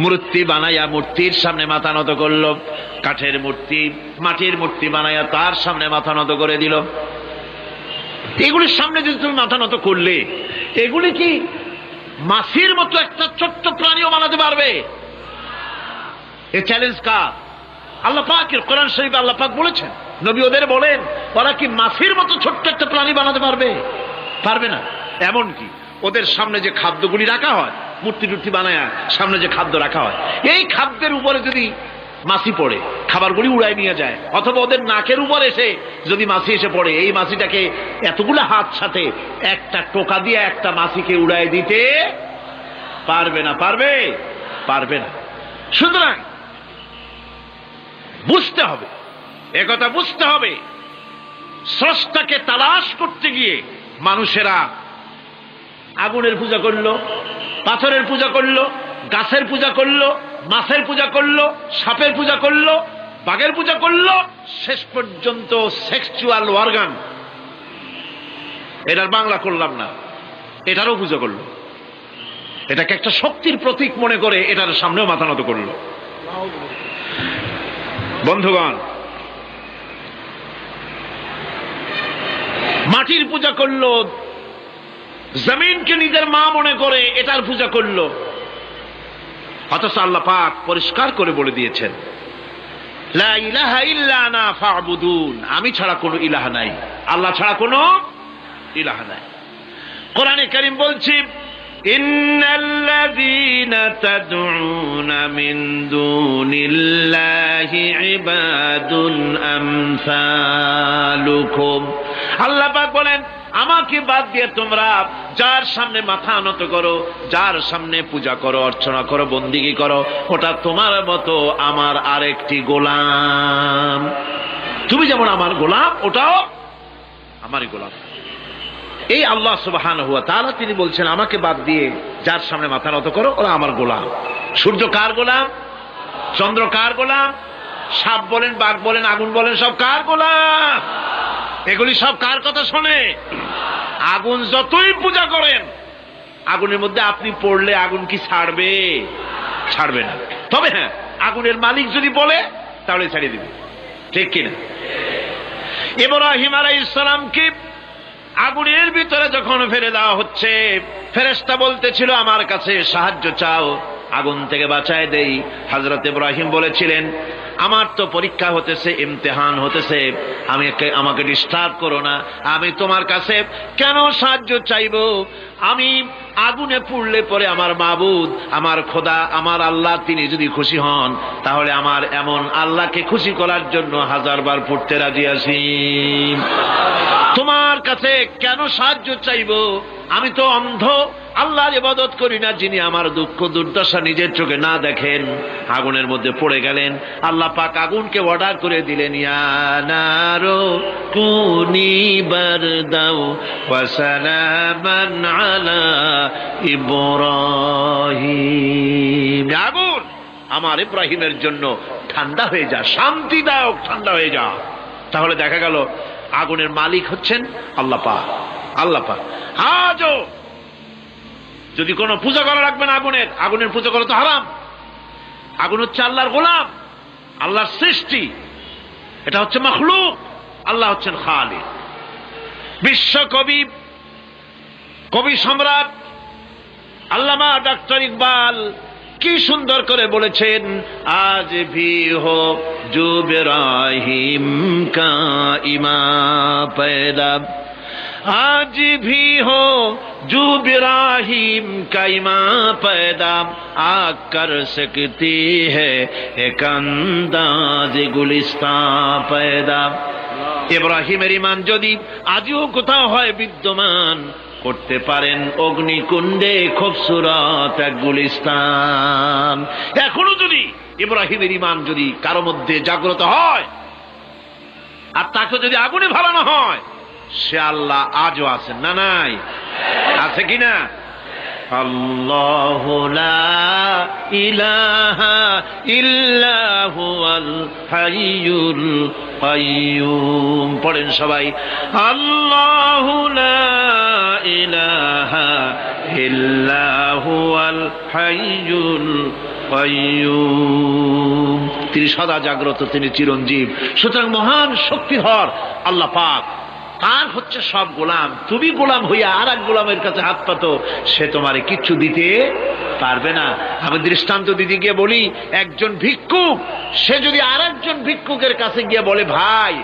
মূর্তি বানাইয়া মূর্তির সামনে মাথা নত করলো, কাঠের মূর্তি, মাটির মূর্তি বানাইয়া তার সামনে মাথা নত করে দিল। এগুলির সামনে যদি তুমি মাথা নত করলে, এগুলি কি মাছির মতো একটা ছোট্ট প্রাণীও বানাতে পারবে? এই চ্যালেঞ্জ কার? আল্লাহ পাকের। কোরআন শরীফে আল্লাহ পাক বলেছেন, নবী ওদের বলেন, ওরা কি মাছির মতো ছোট্ট একটা প্রাণী বানাতে পারবে? পারবে না। এমনকি ওদের সামনে যে খাদ্যগুলি রাখা হয়, মূর্তি টুর্তি বানায় সামনে যে খাদ্য রাখা হয়, এই খাদ্যের উপরে যদি মাছি পড়ে, খাবারগুলি উড়াই নিয়ে যায়। অথবা ওদের নাকের উপর এসে যদি মাছি এসে পড়ে, এই মাছিটাকে এতগুলো হাত সাথে একটা টোকা দিয়ে একটা মাছিকে উড়াই দিতে পারবে না। পারবে না। সুতরাং বুঝতে হবে, একথা বুঝতে হবে, স্রষ্টাকে তালাশ করতে গিয়ে মানুষেরা আগুনের পূজা করলো, পাথরের পূজা করলো, গাছের পূজা করলো, মাছের পূজা করলো, সাপের পূজা করলো, বাঘের পূজা করলো, শেষ পর্যন্ত সেক্সুয়াল অর্গান, এটার বাংলা করলাম না, এটারও পূজা করলো। এটাকে একটা শক্তির প্রতীক মনে করে এটার সামনেও মাথা নত করলো। বন্ধুগণ, মাটির পূজা করলো, জমিনকে নিজের মা মনে করে এটার পূজা করলো। অথচ আল্লাহ পাক পরিষ্কার করে বলে দিয়েছেন, লা ইলাহা ইল্লা আনা ফা'বুদুন, আমি ছাড়া কোনো ইলাহ নাই, আল্লাহ ছাড়া কোনো ইলাহ নাই। কোরআনে কারীম বলছে, ইন্নাল্লাযীনা তাদউনা মিন দুনিল্লাহি ইবাদুন আমসালুকুম। আল্লাহ পাক বলেন, আমাকে বাদ দিয়ে তোমরা যার সামনে মাথা নত করো, যার সামনে পূজা করো, অর্চনা করো, বন্দিগি করো, ওটা তোমার মতো আমার আরেকটি গোলাম। তুমি যেমন আমার গোলাম, ওটাও আমারই গোলাম। এই আল্লাহ সুবহানাহু ওয়া তাআলা তিনি বলছেন, আমাকে বাদ দিয়ে যার সামনে মাথা নত করো, ওরা আমার গোলাম। সূর্য কার গোলাম? চন্দ্র কার গোলাম? সাপ বলেন, বাঘ বলেন, আগুন বলেন, সব কার গোলাম? এগুলি সব কার কথা শোনে? আগুন যতই পূজা করেন, আগুনের মধ্যে আপনি পড়লে আগুন কি ছাড়বে? ছাড়বে না। তবে হ্যাঁ, আগুনের মালিক যদি বলে তাহলে ছাড়িয়ে দিবে, ঠিক কিনা? ইব্রাহিম আলাইহিস সালামকে আগুনের ভিতরে যখন ফেলে দেওয়া হচ্ছে, ফেরেশতা বলতেছিল, আমার কাছে সাহায্য চাও, আগুন থেকে বাঁচায় দেই। হযরত ইব্রাহিম বলেছিলেন, আমার তো পরীক্ষা হতেছে, ইমতিহান হতেছে, আমাকে ডিস্টার্ব করো না, আমি তোমার কাছে কেন সাহায্য চাইব? আমি আগুনে পুড়লে পরে আমার মাবুদ, আমার খোদা, আমার আল্লাহ তিনি যদি খুশি হন, তাহলে আমার এমন আল্লাহকে খুশি করার জন্য 1000 বার পড়তে রাজি আছি। তোমার কাছে কেন সাহায্য চাইব? আমি তো অন্ধ, আল্লাহর ইবাদত করি না, যিনি আমার দুঃখ দুর্দশা নিজের চোখে না দেখেন। আগুনের মধ্যে পড়ে গেলেন। আল্লাহ পাক আগুনকে অর্ডার করে দিলেন, ইয়া নারু কুনি বারদাও ওয়া সালামান আলা ইব্রাহিম। আগুন, আমার ইব্রাহিমের জন্য ঠান্ডা হয়ে যা, শান্তিদায়ক ঠান্ডা হয়ে যা। তাহলে দেখা গেল আগুনের মালিক হচ্ছেন আল্লাহ পাক। আল্লাহ পাক আজও যদি কোনো পূজা করা রাখবেন আগুনের পূজা করা তো হারাম। আগুন হচ্ছে আল্লাহর গোলাম, আল্লাহর সৃষ্টি, এটা হচ্ছে মাখলুক, আল্লাহ হচ্ছেন খালিক। বিশ্ব কবি সম্রাট আল্লামা ডক্টর ইকবাল কি সুন্দর করে বলেছেন, আজ ভি হো জো ইব্রাহিম কা ইমা পয়দা, आज भी हो जो इब्राहिम का ईमान पैदा, आग कर सकती है एक अंदाज गुलिस्तान पैदा। ইব্রাহিমের ঈমান যদি আজও কোথাও হয় বিদ্যমান, করতে পারেন অগ্নিকুণ্ডে খুবসুরত এক গুলিস্তান। এখনো যদি ইব্রাহিমের ঈমান যদি কারো মধ্যে জাগ্রত হয়, আর তাকে যদি আগুনে ভালানো হয়, সে আল্লাহ আজও আছেন না? নাই? আছে কিনা? আল্লাহু লা ইলাহা ইল্লা হুয়াল হাইয়ুল কাইয়্যুম। পড়েন সবাই, আল্লাহু লা ইলাহা ইল্লা হুয়াল হাইয়ুল কাইয়্যুম। তিনি সদা জাগ্রত, তিনি চিরঞ্জীব। সুতরাং মহান শক্তিধর আল্লাহ পাক তার হচ্ছে সব গোলাম। তুমি গোলাম হইয়া আর এক গোলামের কাছে হাত পাতো, সে তোমারে কিচ্ছু দিতে পারবে না। আমি দৃষ্টান্ত দিতে গিয়ে বলি, একজন ভিক্ষুক সে যদি আর একজন ভিক্ষুকের কাছে গিয়ে বলে, ভাই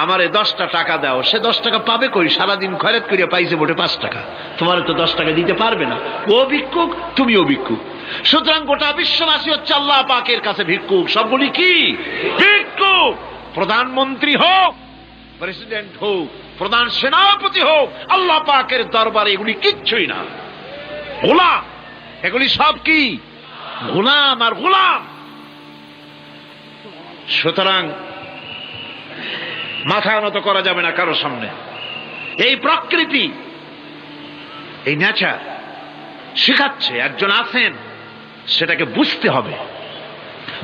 আমারে 10টা টাকা দাও, সে 10 টাকা পাবে কই? সারাদিন খয়রাত করিয়া পাইছে মোটে 5 টাকা, তোমারে তো 10 টাকা দিতে পারবে না। ও ভিক্ষুক, তুমিও ভিক্ষুক। সুতরাং গোটা বিশ্ববাসী হচ্ছে আল্লাহ পাকের কাছে ভিক্ষুক। সবগুলি কি ভিক্ষুক? প্রধানমন্ত্রী হোক, প্রেসিডেন্ট হোক, প্রধান সেনাপতি হোক, আল্লাহ পাকের দরবারে এগুলি কিচ্ছুই না, গোলাম। এগুলি সব কি? গোলাম আর গোলাম। সুতরাং মাথা নত করা যাবে না কারো সামনে। এই প্রকৃতি, এই নেচার শিখাচ্ছে। একজন আছেন সেটাকে বুঝতে হবে।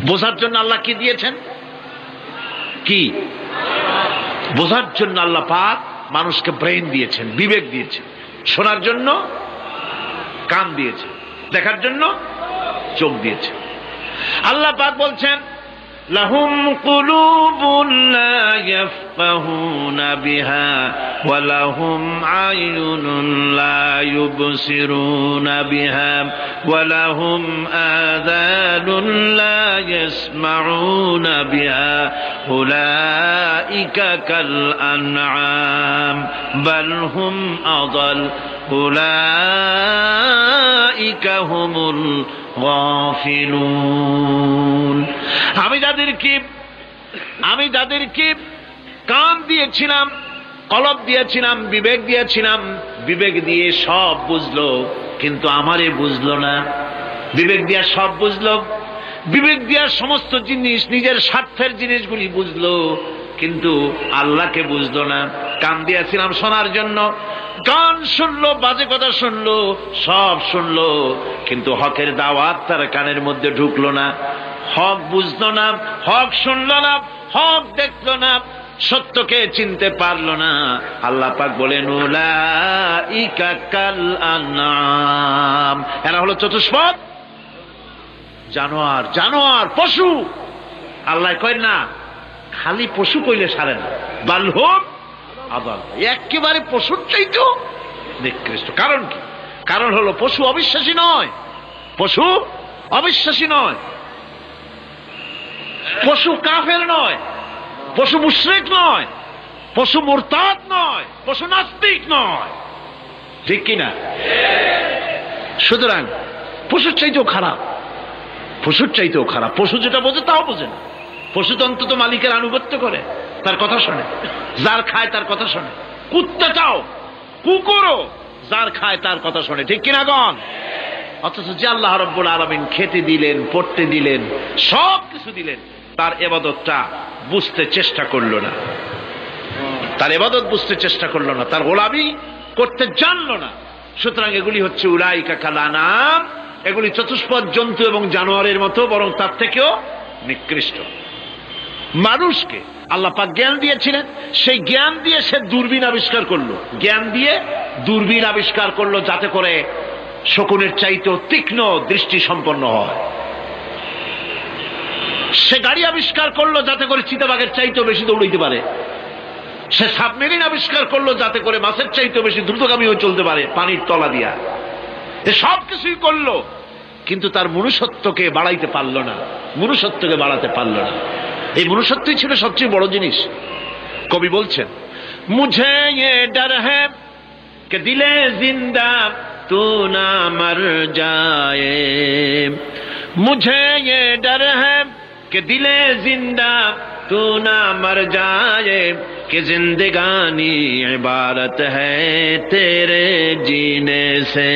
বোঝার জন্য আল্লাহ কি দিয়েছেন? কি বোঝার জন্য আল্লাহ পাক মানুষকে ব্রেন দিয়েছেন, বিবেক দিয়েছেন। শোনার জন্য কান দিয়েছে, দেখার জন্য চোখ দিয়েছে। আল্লাহ পাক বলছেন লাহুম কুলুবুন লা ইয়াফকাহুনা বিহা ওয়া লাহুম আয়ুনুন লা ইউবসিরুনা বিহা ওয়া লাহুম আযানুন লা ইয়াসমাউনা বিহা উলাইকা কাল আনআম বাল হুম আযাল উলাইকা হুমুল গাফিলুন। আমি যাদেরকে কান দিয়েছিলাম, কলব দিয়েছিলাম, বিবেক দিয়েছিলাম, বিবেক দিয়ে সব বুঝলো, কিন্তু আমারে বুঝলো না। বিবেক দিয়া সব বুঝলো, বিবেক দিয়া সমস্ত জিনিস, নিজের স্বার্থের জিনিসগুলি বুঝলো, কিন্তু আল্লাহকে বুঝলো না। কান দিয়েছিলাম শোনার জন্য, গান শুনলো, বাজে কথা শুনলো, সব শুনলো, কিন্তু হকের দাওয়াত তার কানের মধ্যে ঢুকলো না। হক বুঝলো না, হক শুনলো না, হক দেখলো না, সত্যকে চিনতে পারলো না। আল্লাহ পাক বলেন উলাইকা কাল আনআম, এরা হলো চতুষ্পদ জানোয়ার, জানোয়ার পশু। আল্লাহ কয় না খালি পশু কইলে সারে না, বাল হুম আযাল, একেবারে পশুর চাইতেও নিকৃষ্ট। কারণ কি? কারণ হলো পশু অবিশ্বাসী নয়, পশু অবিশ্বাসী নয়, পশু কাফের নয়, পশু মুশরিক নয়, পশু মুরতাদ নয়, পশু নাস্তিক নয়, ঠিক কিনা? সুতরাং পশুর চাইতেও খারাপ, পশুর চাইতেও খারাপ। পশু যেটা বোঝে তাও বোঝে না। পশু তো অন্তত মালিকের আনুগত্য করে, তার কথা শোনে, যার খায় তার কথা শোনে। কুত্তাটাও, কুকুরও যার খায় তার কথা শোনে, ঠিক কিনা গণ? অথচ যে আল্লাহ রাব্বুল আলামিন খেতে দিলেন, পড়তে দিলেন, সব কিছু দিলেন, তার ইবাদতটা বুঝতে চেষ্টা করলো না, তার ইবাদত বুঝতে চেষ্টা করলো না, তার গোলামি করতে জানলো না। সুতরাং এগুলি হচ্ছে উলাইকা কাল আনআম, এগুলি চতুষ্পদ জন্তু এবং জানোয়ারের মতো, বরং তার থেকেও নিকৃষ্ট। মানুষকে আল্লাহ পাক জ্ঞান দিয়েছিলেন, সেই জ্ঞান দিয়ে সে দূরবীন আবিষ্কার করলো, জ্ঞান দিয়ে দূরবীন আবিষ্কার করলো, যাতে করে শকুনের চাইতেও তীক্ষ্ণ দৃষ্টি সম্পন্ন হয়। সে গাড়ি আবিষ্কার করলো যাতে করে চিতাবাঘের চাইতেও বেশি দৌড়াইতে পারে। সে সাবমেরিন আবিষ্কার করলো যাতে করে মাছের চাইতেও বেশি দ্রুতগামী হয়ে চলতে পারে পানির তলা দিয়া। এ সব কিছুই করলো, কিন্তু তার মনুষ্যত্বকে বাড়াইতে পারলো না, মনুষ্যত্বকে বাড়াতে পারলো না। এই মনুষ্যত্বই ছিল সবচেয়ে বড় জিনিস। কবি বলছেন মুঝে ये डर है कि दिले जिंदा तू ना मर जाए, मुझे ये डर है कि दिले जिंदा तू ना मर जाए, कि जिंदगानी इबारत है तेरे जीने से,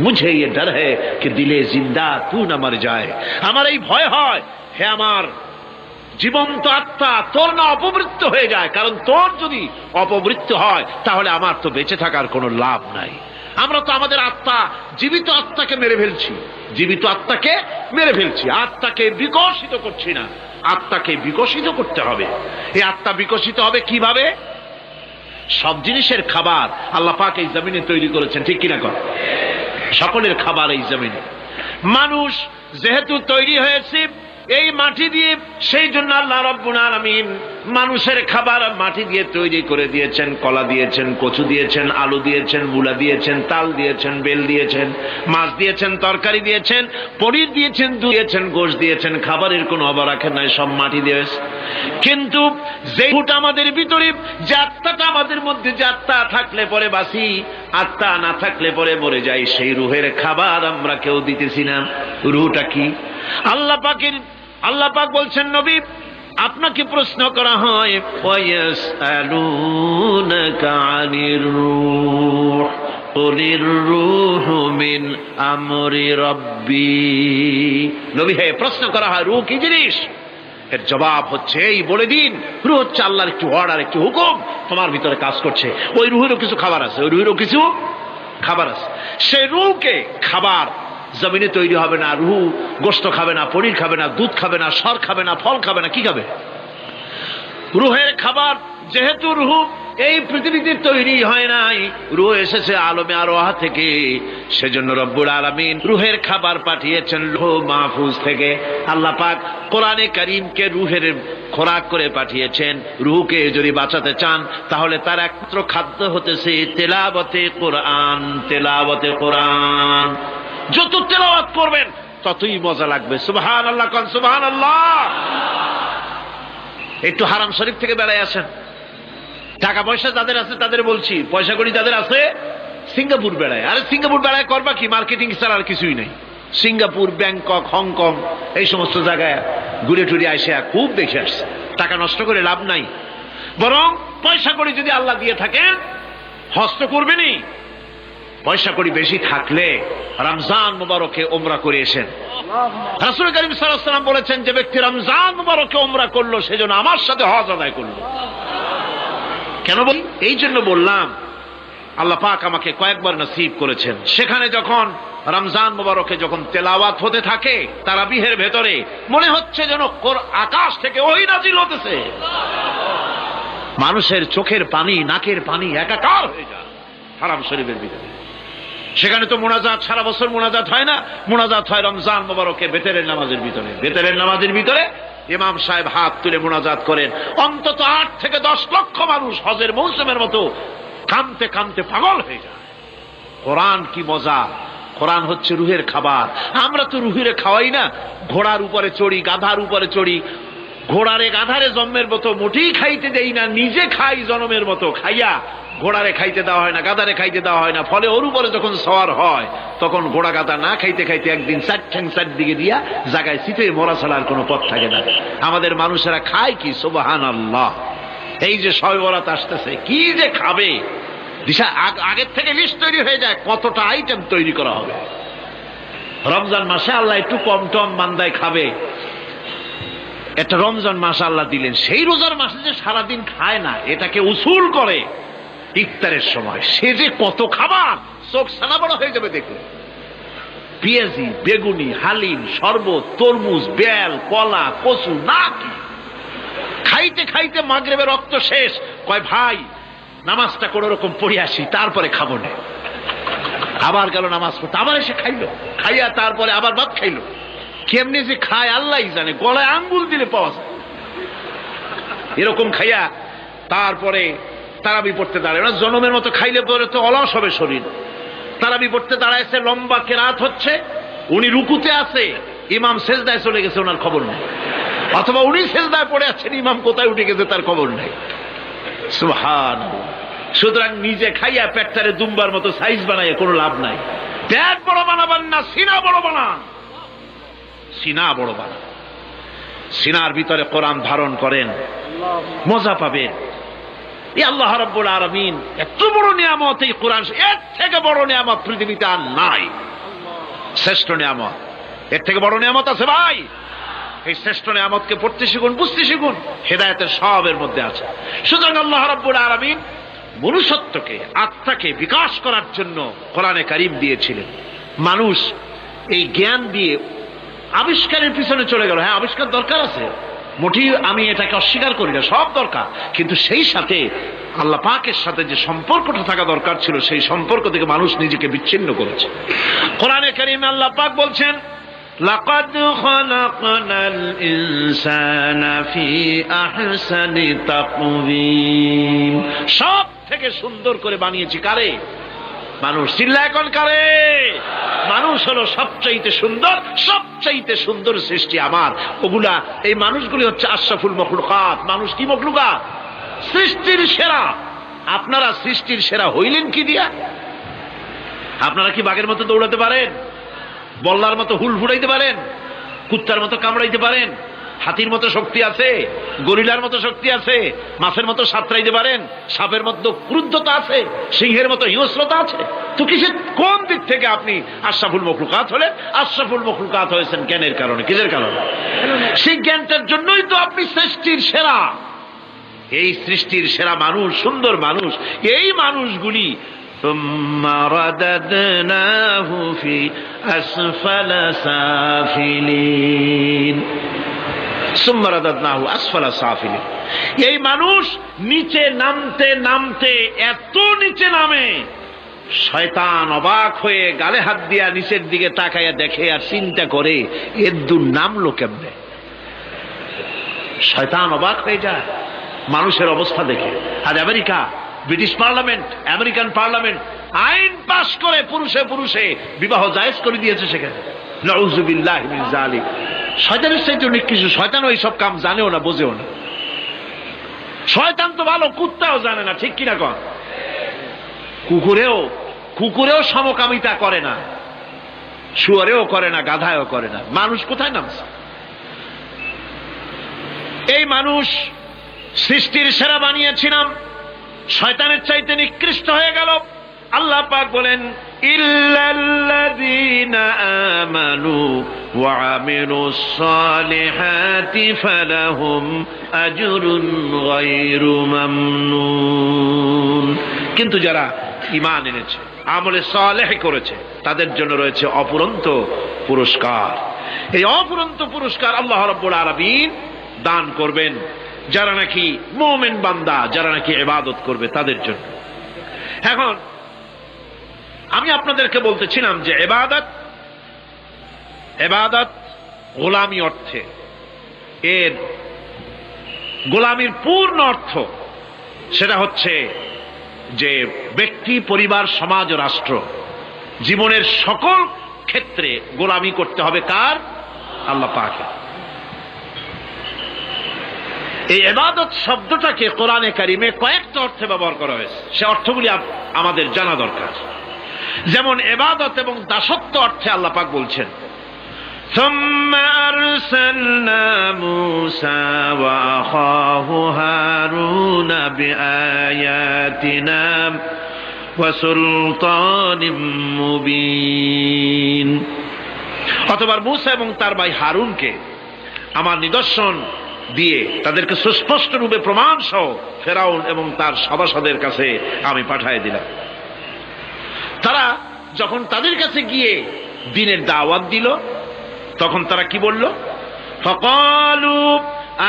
मुझे ये डर है कि दिले जिंदा तू ना मर जाए। আমার এই ভয় হয়, হে আমার জীবন্ত আত্মা, তোর না অপমৃত্যু হয়ে যায়। কারণ তোর যদি অপমৃত্যু হয় তাহলে আমার তো বেঁচে থাকার কোনো লাভ নাই। আমরা তো আমাদের আত্মা, জীবিত আত্মাকে মেরে ফেলছি, জীবিত আত্মাকে মেরে ফেলছি, আত্মাকে বিকশিত করছি না। আত্মাকে বিকশিত করতে হবে। এই আত্মা বিকশিত হবে কিভাবে? সব জিনিসের খাবার আল্লাহ পাক এই জমিনে তৈরি করেছেন, ঠিক কিনা কর? সকলের খাবার এই জমিনে। মানুষ যেহেতু তৈরি হয়েছে এই মাটি দিয়ে, সেই জন্য আল্লাহ রাব্বুল আলামিন মানুষের খাবার মাটি দিয়ে তৈরি করে দিয়েছেন। কলা দিয়েছেন, কচু দিয়েছেন, আলু দিয়েছেন, মূলা দিয়েছেন, তাল দিয়েছেন, বেল দিয়েছেন, মাছ দিয়েছেন, তরকারি দিয়েছেন, পনির দিয়েছেন, দুধ দিয়েছেন, গোশত দিয়েছেন। খাবারের কোনো অভাব রাখেন নাই, সব মাটি দিয়েছে। কিন্তু যে রুহটা আমাদের ভিতরে, যে আত্মাটা আমাদের মধ্যে, যে আত্মা থাকলে পরে বাঁচি, আত্মা না থাকলে পরে মরে যাই, সেই রুহের খাবার আমরা কেউ দিতেছি না। রুহটা কি? আল্লাহ পাক বলছেন নবী, আপনাকে প্রশ্ন করা হয় ওয়ায়াসআলুনাকা আনির রূহ কুলির রূহু মিন আমরি রাব্বি। নবী হে, প্রশ্ন করা হয় রূহ কি জিনিস? এর জবাব হচ্ছে এই বলে দিন, রূহ হচ্ছে আল্লাহর একটু অর্ডার, একটু হুকুম তোমার ভিতরে কাজ করছে। ওই রূহেরও কিছু খাবার আছে, ওই রূহেরও কিছু খাবার আছে। সেই রূহকে খাবার জমিনে তৈরি হবে না। রুহু গোশত খাবে না, পনির খাবে না, দুধ খাবে না, সর খাবে না, ফল খাবে না, কি খাবে? রুহের খাবার। যেহেতু রুহু এই পৃথিবীতে তৈরি হয় নাই, রুহ এসেছে আলমে আরওয়াহ থেকে, সেজন্য রব্বুল আলামিন রুহের খাবার পাঠিয়েছেন লৌহ মাহফুজ থেকে। আল্লাহ পাক কোরআনে কারীমকে রুহের খোরাক করে পাঠিয়েছেন। রুহকে যদি বাঁচাতে চান তাহলে তার একমাত্র খাদ্য হতেছে তেলাওয়াতে কোরআন। তেলাওয়াতে কোরআন যত তেলাওয়াত করবেন ততই মজা লাগবে। সুবহানাল্লাহ, কোন সুবহানাল্লাহ। একটু হারাম শরীফ থেকে বেড়ায় আসেন। টাকা পয়সা যাদের আছে তাদের বলছি, পয়সা করি যাদের আছে, সিঙ্গাপুর বেড়ায়। আরে সিঙ্গাপুর বেড়ায় করবা কি? মার্কেটিং ছাড়া আর কিছুই নাই। সিঙ্গাপুর, ব্যাংকক, হংকং এই সমস্ত জায়গায় ঘুরে টুরে আসে খুব দেখে আসছে। টাকা নষ্ট করে লাভ নাই, বরং পয়সা করি যদি আল্লাহ দিয়ে থাকেন হস্ত করবেনই। পয়সা করি বেশি থাকলে রমজান মুবারকে উমরা করে এসেন। রাসূল করিম সাল্লাল্লাহু আলাইহি ওয়াসাল্লাম বলেছেন, যে ব্যক্তি রমজান মুবারকে উমরা করলো সেজন্য আমার সাথে হজ আদায় করলো। কেন বলি? এই জন্য বললাম, আল্লাহ পাক আমাকে কয়েকবার নসিব করেছেন। সেখানে যখন রমজান মুবারকে যখন তেলাওয়াত হতে থাকে তারাবিহের ভেতরে, মনে হচ্ছে যেন আকাশ থেকে ওহী নাজিল হতেছে। মানুষের চোখের পানি, নাকের পানি একাকার হয়ে যায় হারাম শরীফের ভিতরে। সেখানে তো মোনাজাত সারা বছর মোনাজাত হয় না, মোনাজাত হয় রমজান মুবারকে বেতেরের নামাজের ভিতরে। বেতেরের নামাজের ভিতরে ইমাম সাহেব হাত তুলে মোনাজাত করেন। অন্তত 8 থেকে 10 লক্ষ মানুষ হজের মৌসুমের মতো কাঁদতে কাঁদতে পাগল হয়ে যায়। কোরআন কি মজা! কোরআন হচ্ছে রুহের খাবার। আমরা তো রুহের খাওয়াই না, ঘোড়ার উপরে চড়ি, গাধার উপরে চড়ি। ঘোড়ারে গাধারে জন্মের মতো মোটেই খাইতে দেই না, নিজে খাই জন্মের মতো। খাইয়া ঘোড়ারে খাইতে দেওয়া হয় না, গাধারে খাইতে দেওয়া হয় না। ফলে ওর উপরে যখন সওয়ার হয় তখন ঘোড়া গাধা না খাইতে খাইতে একদিন 4 ঠ্যাং 4 দিকে দিয়া জায়গায় চিপে মরা ছাড়ার কোনো পথ থাকে না। আমাদের মানুষেরা খায় কি? সুবহানাল্লাহ। এই যে শবে বরাত আসতেছে, কি যে খাবে! দিশা আগের থেকে লিস্ট তৈরি হয়ে যায় কতটা আইটেম তৈরি করা হবে। রমজান মাসে আল্লাহ একটু কম টম মান্দায় খাবে। একটা রমজান মাস আল্লাহ দিলেন, সেই রোজার মাসে যে সারাদিন খায় না, এটাকে উসুল করে ইফতারের সময় সে যে কত খাবার, চোখ সানা বড় হয়ে যাবে দেখুন। পেঁয়াজি, বেগুনি, হালিম, শরবত, তরমুজ, বেল, কলা, কচু, না কি খাইতে খাইতে মাগরিবের রক্ত শেষ। কয় ভাই নামাজটা কোন রকম পড়ে আসি, তারপরে খাবো না। আবার গেল নামাজ পড়তে, আবার এসে খাইলো, খাইয়া তারপরে আবার ভাত খাইলো। কেমনি যে খায় আল্লাহ জানে, গলায় আঙ্গুল দিলে পাওয়া যায় এরকম খাইয়া। তারপরে তারাবি পড়তে দাঁড়ায় না, জনমের মতো খাইলে পরে তো অলস হবে শরীর। তারাবি পড়তে দাঁড়াইছে, লম্বা কেরাত হচ্ছে, উনি রুকুতে আছে, ইমাম সেজদায় চলে গেছে, ওনার খবর নেই। অথবা উনি সেজদায় পড়ে আছেন, ইমাম কোথায় উঠে গেছে তার খবর নেই। সুবহানাল্লাহ। সুতরাং নিজে খাইয়া পেটটারে দুম্বার মতো সাইজ বানাইয়া কোনো লাভ নাই। পেট বড় বানাবেন না, সিনা বড় বানান। সিনা বড় বানান, সিনার ভিতরে কোরআন ধারণ করেন, মজা পাবেন। এই আল্লাহ রাব্বুল আলামিন এত বড় নিয়ামত, এই কোরআন এর থেকে বড় নিয়ামত পৃথিবীতে আর নাই। শ্রেষ্ঠ নিয়ামত, এর থেকে বড় নিয়ামত আছে ভাই? এই শ্রেষ্ঠ নিয়ামতকে পড়তে শিখুন, বুঝতে শিখুন, হেদায়েতের সবের মধ্যে আছে। সুতরাং আল্লাহ রাব্বুল আলামিন মনুষ্যত্বকে, আত্মাকে বিকাশ করার জন্য কোরআনে কারীম দিয়েছিলেন। মানুষ এই জ্ঞান দিয়ে আবিষ্কারের পিছনে চলে গেল। হ্যাঁ, আবিষ্কার দরকার আছে, মোটেই আমি এটাকে অস্বীকার করি না, সব দরকার। কিন্তু সেই সাথে আল্লাহ পাকের সাথে যে সম্পর্কটা থাকা দরকার ছিল, সেই সম্পর্ক থেকে মানুষ নিজেকে বিচ্ছিন্ন করেছে। কোরআনে কারীমে আল্লাহ পাক বলছেন, লাকাদ খালাকনাল ইনসানা ফি আহসানি তাকওয়িম। সব থেকে সুন্দর করে বানিয়েছি কারে? মানুষ। চিল্লা এখন কারে? মানুষ হলো সবচাইতে সুন্দর, সবচাইতে সুন্দর সৃষ্টি আমার। ওগুলা, এই মানুষগুলি হচ্ছে আশরাফুল মখলুকাত। মানুষ কি মখলুকাত? সৃষ্টির সেরা। আপনারা সৃষ্টির সেরা হইলেন কি দিয়া? আপনারা কি বাঘের মতো দৌড়াতে পারেন? বল্লার মতো হুল ফুটাইতে পারেন? কুত্তার মতো কামড়াইতে পারেন? হাতির মতো শক্তি আছে? গরিলার মতো শক্তি আছে? মাছের মতো সাঁতরাইতে পারেন? সাপের মতো ক্রুদ্ধতা আছে? সিংহের মতো হিংস্রতা আছে? তো কিসের, কোন দিক থেকে আপনি আশরাফুল মখলুকাত হলেন? আশরাফুল মখলুকাত হয়েছেন জ্ঞানের কারণে। কিসের কারণে? সেই জ্ঞানটার জন্যই তো আপনি সৃষ্টির সেরা। এই সৃষ্টির সেরা মানুষ, সুন্দর মানুষ, এই মানুষগুলি সুম্মা রাদাদনাহু ফি আসফালা সাফিলিন। সুম্মা রাদাদনাহু আসফালা সাফিলিন। এই মানুষ নিচে নামতে নামতে এত নিচে নামে, শয়তান অবাক হয়ে গালে হাত দিয়া নিচের দিকে তাকাইয়া দেখে আর চিন্তা করে এর দূর নামলো কেমনে। শয়তান অবাক হয়ে যায় মানুষের অবস্থা দেখে। আজ America, British parliament, American parliament আইন পাশ করে পুরুষে পুরুষে বিবাহ জায়েজ করে দিয়েছে সেখানে। নাউযুবিল্লাহি মিন যালিক। শয়তানের চাইতে অনেক কিছু। শয়তান ওই সব কাম জানেও না, বোঝেও না। শয়তান তো ভালো, কুত্তাও জানে না, ঠিক কিনা কন? কুকুরেও সমকামিতা করে না, শুয়ারেও করে না, গাধায়ও করে না। মানুষ কোথায় নামছে? এই মানুষ সৃষ্টির সেরা বানিয়েছিলাম, শয়তানের চাইতে নিকৃষ্ট হয়ে গেল। আল্লাহ পাক বলেন, ইল্লাল্লাযীনা আমানু ওয়া আমিলুস সালিহাতি ফালাহুম আজরুন গায়রু মামনুন। কিন্তু যারা ঈমান এনেছে, আমলে সালেহ করেছে, তাদের জন্য রয়েছে অফুরন্ত পুরস্কার। এই অফুরন্ত পুরস্কার আল্লাহ রাব্বুল আলামিন দান করবেন যারা নাকি মুমিন বান্দা, যারা নাকি ইবাদত করবে তাদের জন্য। এখন আমি আপনাদেরকে বলতেছিলাম যে ইবাদত গোলামি অর্থে, এর গোলামির পূর্ণ অর্থ সেটা হচ্ছে যে ব্যক্তি, পরিবার, সমাজ ও রাষ্ট্র, জীবনের সকল ক্ষেত্রে গোলামি করতে হবে কার? আল্লাহ পাকের। এই ইবাদত শব্দটাকে কোরআনে কারিমে কয়েকটা অর্থে ব্যবহার করা হয়েছে, সে অর্থগুলি আমাদের জানা দরকার। যেমন ইবাদত এবং দাসত্ব অর্থে আল্লাহ পাক বলছেন, সুম্মা আরসালনা মূসা ওয়া আখাহু হারুনা বিআয়াতিনা ওয়া সুলতানিম মুবিন। অথবা মূসা এবং তার ভাই হারুনকে আমার নিদর্শন দিয়ে তাদেরকে সুস্পষ্ট রূপে প্রমাণ সহ ফেরাউন এবং তার সভাসদের কাছে আমি পাঠিয়ে দিলাম। তারা যখন তাদের কাছে গিয়ে দ্বীনের দাওয়াত দিল, তখন তারা কি বলল? ফাকালু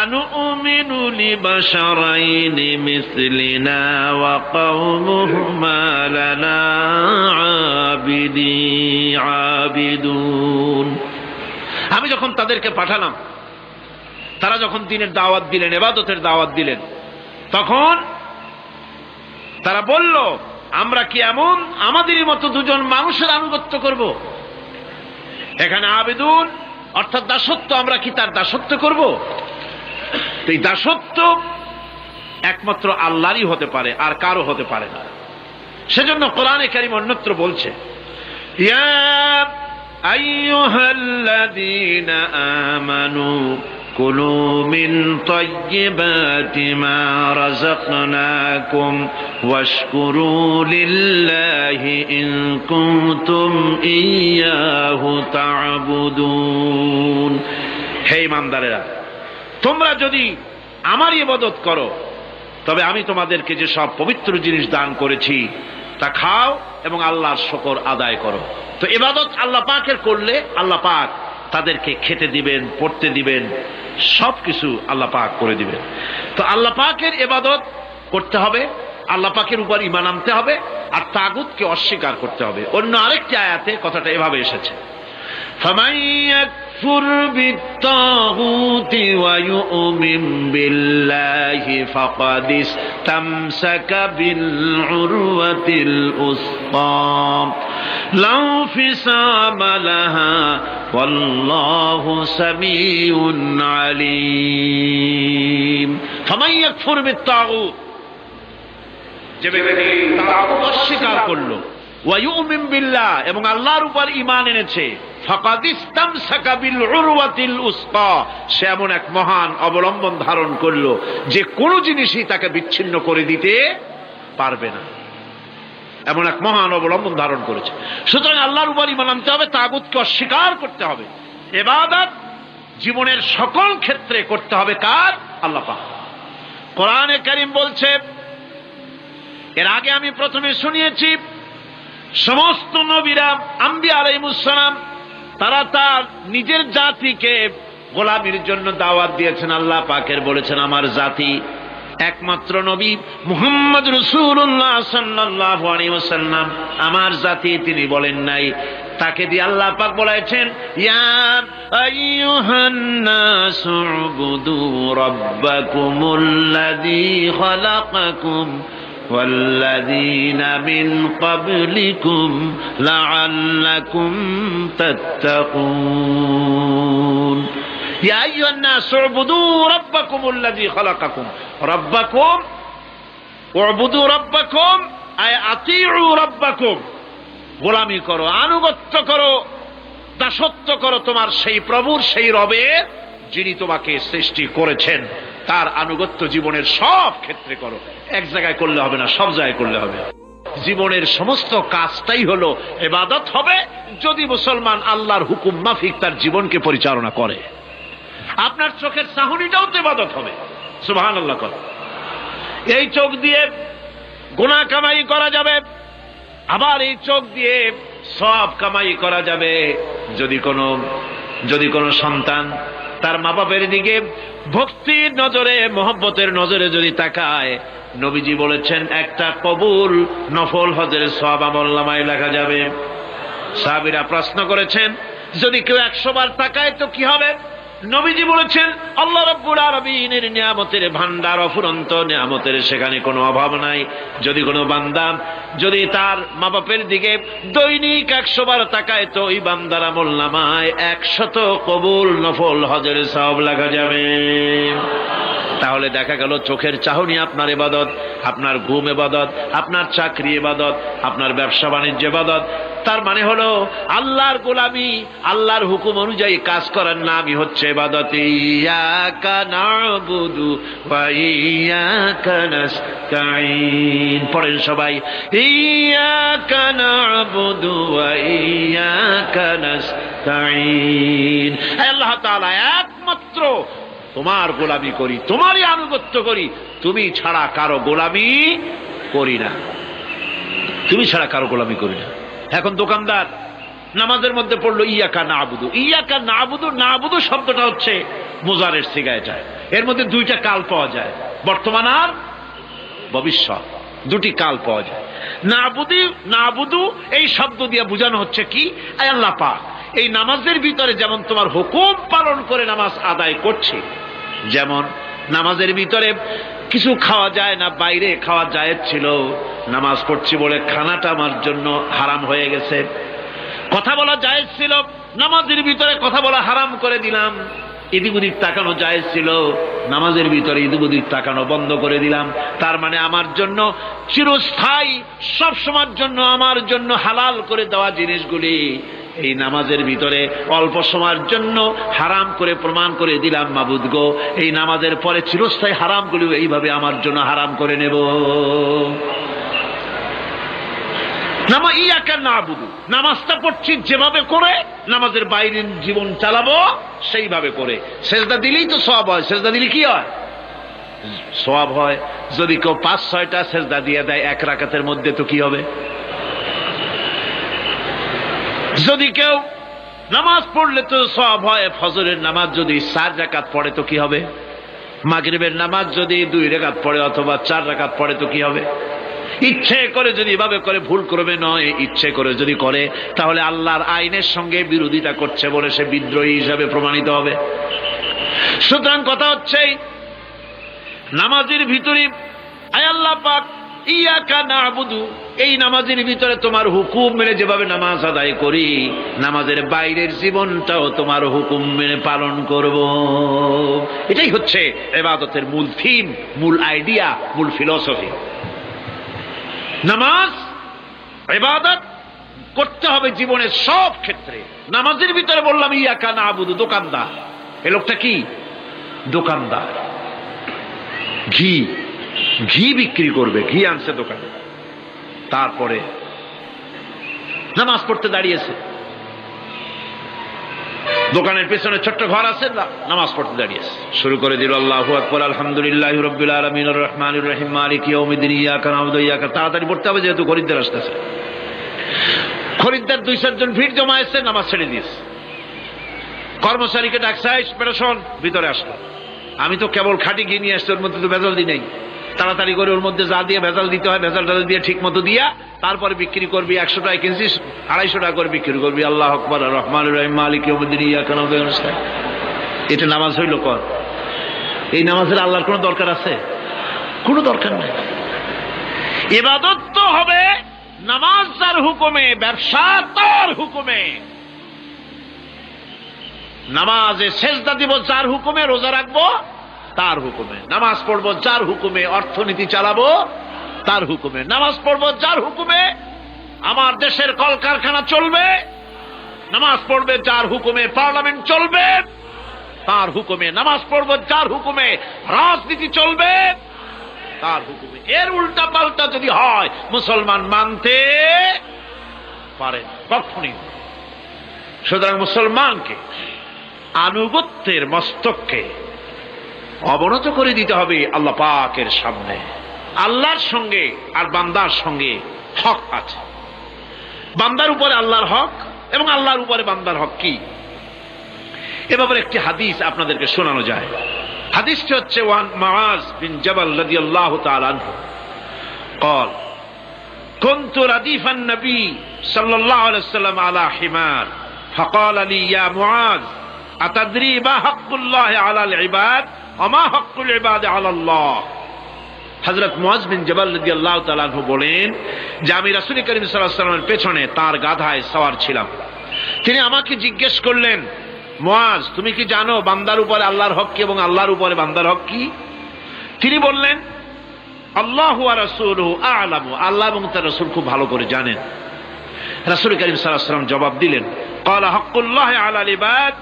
আনুমিনু লিবাশারাইনি মিসলিনা ওয়া কওমুহুমা লানা আবিদুন। আমি যখন তাদেরকে পাঠালাম, তারা যখন দ্বীনের দাওয়াত দিলেন, ইবাদতের দাওয়াত দিলেন, তখন তারা বলল, আমরা কি এমন আমাদেরই মতো দুজন মানুষের আনুগত্য করব? এখানে আবিদুন অর্থাৎ দাসত্ব, আমরা কি তার দাসত্ব করব? এই দাসত্ব একমাত্র আল্লাহরই হতে পারে, আর কারো হতে পারে না। সেজন্য কোরআনে কারীম অন্যত্র বলছে, ইয়া আইয়ুহাল্লাযীনা আমানু কুলু মিন তাইয়্যিবাতি মা রাযাকনাকুম ওয়াশকুরু লিল্লাহি ইন কুনতুম ইয়্যাহু তা'বুদুন। হে ঈমানদারেরা, তোমরা যদি আমার ইবাদত করো, তবে আমি তোমাদেরকে যে সব পবিত্র জিনিস দান করেছি তা খাও এবং আল্লাহর শুকর আদায় করো। তো ইবাদত আল্লাহ পাকের করলে আল্লাহ পাক তাদেরকে খেতে দিবেন, পড়তে দিবেন, সবকিছু আল্লাহ পাক করে দিবেন। তো আল্লাহ পাকের ইবাদত করতে হবে, আল্লাহ পাকের উপর ঈমান আনতে হবে, আর তাগুতকে অস্বীকার করতে হবে। অন্য আরেকটি আয়াতে কথাটা এভাবে এসেছে, ফামান ইয়াকফুর বিত্তাগুতি ওয়া ইউমিন বিল্লাহি ফাকাদ ইসতামসাকা বিল উরওয়াতিল উসকা লা ফিসামা লাহা ওয়াল্লাহু সামিউন আলীম। ফামান ইয়াকফুর বিত্তাগুত, যে ব্যক্তি তাগুত অস্বীকার করলো, ওয়া ইউমিন বিল্লাহ এবং আল্লাহর উপর ঈমান এনেছে, ফাকাদ ইসতামসাকা বিল উরওয়াতিল উসকা, সে এমন এক মহান অবলম্বন ধারণ করলো যে কোনো জিনিসই তাকে বিচ্ছিন্ন করে দিতে পারবে না। এমন এক মহান অবলম্বন ধারণ করেছে। সুতরাং আল্লাহর উপর ঈমান আনতে হবে, তাগুতকে অস্বীকার করতে হবে। ইবাদত জীবনের সকল ক্ষেত্রে করতে হবে কার? আল্লাহ পাক। কোরআনে কারীম বলছে, এর আগে আমি প্রথমে শুনিয়েছি, সমস্ত নবীরা আম্বিয়া আলাইহিস সালাম তারা তার নিজের জাতিকে গোলামির জন্য দাওয়াত দিয়েছেন। আল্লাহ পাকের বলেছেন আমার জাতি, একমাত্র নবী মুহাম্মদ রাসূলুল্লাহ সাল্লাল্লাহু আলাইহি ওয়াসাল্লাম আমার জাতি তিনি বলেন নাই। তাকে দিয়ে আল্লাহ পাক বলেছেন ইয়া আইয়ুহান নাসু উবুদু রাব্বাকুমুল্লাযী খালাকাকুম والذين من قبلكم لعلكم تتقون يا أيها الناس اعبدوا ربكم الذي خلقكم ربكم اعبدوا ربكم أي أطيعوا ربكم গোলামি করো, আনুগত্য করো, দাসত্ব করো তোমার সেই প্রভুর, সেই রবের যিনি তোমাকে সৃষ্টি করেছেন। তার আনুগত্য জীবনের সব ক্ষেত্রে করো, এক জায়গায় করলে হবে না, সব জায়গায় করলে হবে। জীবনের সমস্ত কাজটাই হলো ইবাদত হবে যদি মুসলমান আল্লাহর হুকুম মাফিক তার জীবনকে পরিচালনা করে। আপনার চোখের চাহনিটাও তো ইবাদত হবে, সুবহানাল্লাহ। এই চোখ দিয়ে গুনাহ কামাই করা যাবে, আবার এই চোখ দিয়ে সওয়াব কামাই করা যাবে। যদি কোনো সন্তান তার মা বাপের দিকে ভক্তির নজরে, মহব্বতের নজরে যদি তাকায়, নবীজি বলেছেন একটা কবুল নফল হজের সওয়াব আমলনামায় লেখা যাবে। সাহাবীরা প্রশ্ন করেছেন যদি কেউ 100 বার তাকায় তো কি হবে? নবীজি বলেছেন আল্লাহ রাব্বুল আলামিনের নিয়ামতের ভান্ডার অফুরন্ত নিয়ামতের, সেখানে কোনো অভাব নাই। যদি কোনো বান্দা যদি তার মা বাপের দিকে দৈনিক 100 বার তাকায় তো ওই বান্দার আমলনামায় 100 কবুল নফল হজের সওয়াব লেখা যাবে। তাহলে দেখা গেল চোখের চাহনি আপনার ইবাদত, আপনার ঘুম ইবাদত, আপনার চাকরি ইবাদত, আপনার ব্যবসা বাণিজ্য ইবাদত। তার মানে হলো আল্লাহর গোলামি, আল্লাহর হুকুম অনুযায়ী কাজ করার নামই হচ্ছে ইবাদত। ইয়াকা না'বুদু ওয়া ইয়াকা নাস্তাঈন। পড়েন সবাই, ইয়াকা না'বুদু ওয়া ইয়াকা নাস্তাঈন। আল্লাহ তাআলা একমাত্র তোমার গোলামি করি, তোমারই আনুগত্য করি, তুমি ছাড়া কারো গোলামি করি না, তুমি ছাড়া কারো গোলামি করি না। এখন দোকানদার নামাজের মধ্যে পড়লো ইয়াকা না'বুদু। ইয়াকা না'বুদু, না'বুদু শব্দটা হচ্ছে মুজারের সিগায় যায়, এর মধ্যে দুইটা কাল পাওয়া যায়, বর্তমান আর ভবিষ্যৎ, দুটি কাল পাওয়া যায়। না'বুদু এই শব্দ দিয়ে বোঝানো হচ্ছে কি, আল্লাহ পাক এই নামাজের ভিতরে যেমন তোমার হুকুম পালন করে নামাজ আদায় করছি, যেমন নামাজের ভিতরে কিছু খাওয়া যায় না, বাইরে খাওয়া জায়েজ ছিল, নামাজ পড়ছি বলে খানাটা আমার জন্য হারাম হয়ে গেছে। কথা বলা জায়েজ ছিল, নামাজের ভিতরে কথা বলা হারাম করে দিলাম। এদিক ওদিক তাকানো জায়েজ ছিল, নামাজের ভিতরে এদিক ওদিক তাকানো বন্ধ করে দিলাম। তার মানে আমার জন্য চিরস্থায়ী, সব সময়ের জন্য আমার জন্য হালাল করে দেওয়া জিনিসগুলি এই নামাজের ভিতরে অল্প সময়ের জন্য হারাম করে প্রমাণ করে দিলাম। মাবুদ গো, এই নামাজের পরে চিরস্থায়ী হারামগুলি এইভাবে আমার জন্য হারাম করে নেব। ইয়াকা না'বুদু, নামাজটা পড়ছি যেভাবে করে, নামাজের বাইরের জীবন চালাবো সেইভাবে করে। সেজদা দিলেই তো সওয়াব হয়, সেজদা দিলে কি হয়? সওয়াব হয়। যদি কেউ 5-6টা সেজদা দিয়ে দেয় এক রাকাতের মধ্যে তো কি হবে? যদি কেউ নামাজ পড়লে তো সওয়াব হয়। ফজরের নামাজ যদি 4 রাকাত পড়ে তো কি হবে? মাগরিবের নামাজ যদি 2 রাকাত পড়ে অথবা 4 রাকাত পড়ে তো কি হবে? ইচ্ছে করে যদি এভাবে করে, ভুল করবে নয়, ইচ্ছে করে যদি করে, তাহলে আল্লাহর আইনের সঙ্গে বিরোধিতা করছে বলে সে বিদ্রোহী হিসাবে প্রমাণিত হবে। সুতরাং কথা হচ্ছে নামাজের ভিতরে আয় আল্লাহ পাক ইয়াকা না'বুদু, এই নামাজের ভিতরে তোমার হুকুম মেনে যেভাবে নামাজ আদায় করি, নামাজের বাইরের জীবনটাও তোমার হুকুম মেনে পালন করব। এটাই হচ্ছে ইবাদতের মূল থিম, মূল আইডিয়া, মূল ফিলসফি। নামাজ ইবাদত করতে হবে জীবনের সব ক্ষেত্রে। নামাজের ভিতরে বললাম ইয়াকা না'বুদু, দোকানদার, এই লোকটা কি দোকানদার, ঘি বিক্রি করবে, ঘি আনছে দোকানে, তারপরে নামাজ পড়তে দাঁড়িয়েছে। দোকানের পেছনে ছোট্ট ঘর আছে, নামাজ পড়তে দাঁড়িয়েছে, শুরু করে দিল আল্লাহু আকবার, আলহামদুলিল্লাহি রাব্বিল আলামিন, আর রহমানির রহিম, মালিকি ইয়াউমিদ্দিন, ইয়াকা না'বুদু ওয়া ইয়াকা। তাড়াতাড়ি পড়তে হবে যেহেতু খরিদ্দার আসতেছে। খরিদ্দার 2-4 জন ভিড় জমায়েছে, নামাজ ছেড়ে দিয়েছে। কর্মচারীকে ডাকছে, বেটা শোন, ভিতরে আসলো। আমি তো কেবল খাঁটি ঘি নিয়ে আসছি, ওর মধ্যে তো ভেজাল দিই নাই। তাড়াতাড়ি করে ওর মধ্যে যা দিয়ে ভেজাল দিতে হয় ভেজাল টাজাল দিয়ে ঠিক মতো দিয়া তারপরে বিক্রি করবি। 100 টাকা কিনছিস, 250 টাকা করে বিক্রি করবি। আল্লাহ আকবার, রহমান রহিম, মালিক ইয়াউমিদ্দিন, ইয়াকা না'বুদু ওয়া ইয়্যাকা নাস্তাঈন। এটা নামাজ হইল কর? এই নামাজের আল্লাহর কোনো দরকার আছে? কোনো দরকার নাই। ইবাদত তো হবে নামাজ যার হুকুমে, ব্যবসা তার হুকুমে। নামাজে সেজদা দিব যার হুকুমে, রোজা রাখবো তার হুকুমে, নামাজ পড়বো যার হুকুমে, অর্থনীতি চালাবো তার হুকুমে, নামাজ পড়বো যার হুকুমে, আমার দেশের কলকারখানা চলবে, নামাজ পড়বে যার হুকুমে, পার্লামেন্ট চলবে তার হুকুমে, নামাজ পড়বো যার হুকুমে, রাজনীতি চলবে তার হুকুমে। এর উল্টা পাল্টা যদি হয় মুসলমান মানতে পারে কখনই। সুতরাং মুসলমানকে আনুগত্যের মস্তককে অবনত করে দিতে হবে আল্লাহ পাকের সামনে। আল্লাহর সঙ্গে আর বান্দার সঙ্গে হক আছে। বান্দার উপরে আল্লাহর হক এবং আল্লাহর উপরে বান্দার হক কি, এ ব্যাপারে একটি হাদিস আপনাদেরকে শোনানো যায়। হাদিসটি হচ্ছে ওয়ান মুআজ বিন জাবাল রাদিয়াল্লাহু তাআলা আনহু قال كنت رديف النبي صلى الله عليه وسلم على حمار فقال لي يا معاذ أتدري ما حق الله على العباد وما حق العباد على الله। হযরত মুআজ বিন জাবাল রাদিয়াল্লাহু তাআলা আনহু বলেন যে আমি রাসূল করিম সাল্লাল্লাহু আলাইহি ওয়াসাল্লামের পেছনে তার গাধায় সওয়ার ছিলাম। তিনি আমাকে জিজ্ঞেস করলেন, মুআজ তুমি কি জানো বান্দার উপরে আল্লাহর হক কি এবং আল্লাহর উপরে বান্দার হক কি? তিনি বললেন, আল্লাহু ওয়া রাসূলুহু আ'লামু, আল্লাহ এবং তার রাসূল খুব ভালো করে জানেন। রাসূল করিম সাল্লাল্লাহু আলাইহি ওয়াসাল্লাম জবাব দিলেন, ক্বালা হাক্কুল্লাহি আলাল ইবাদ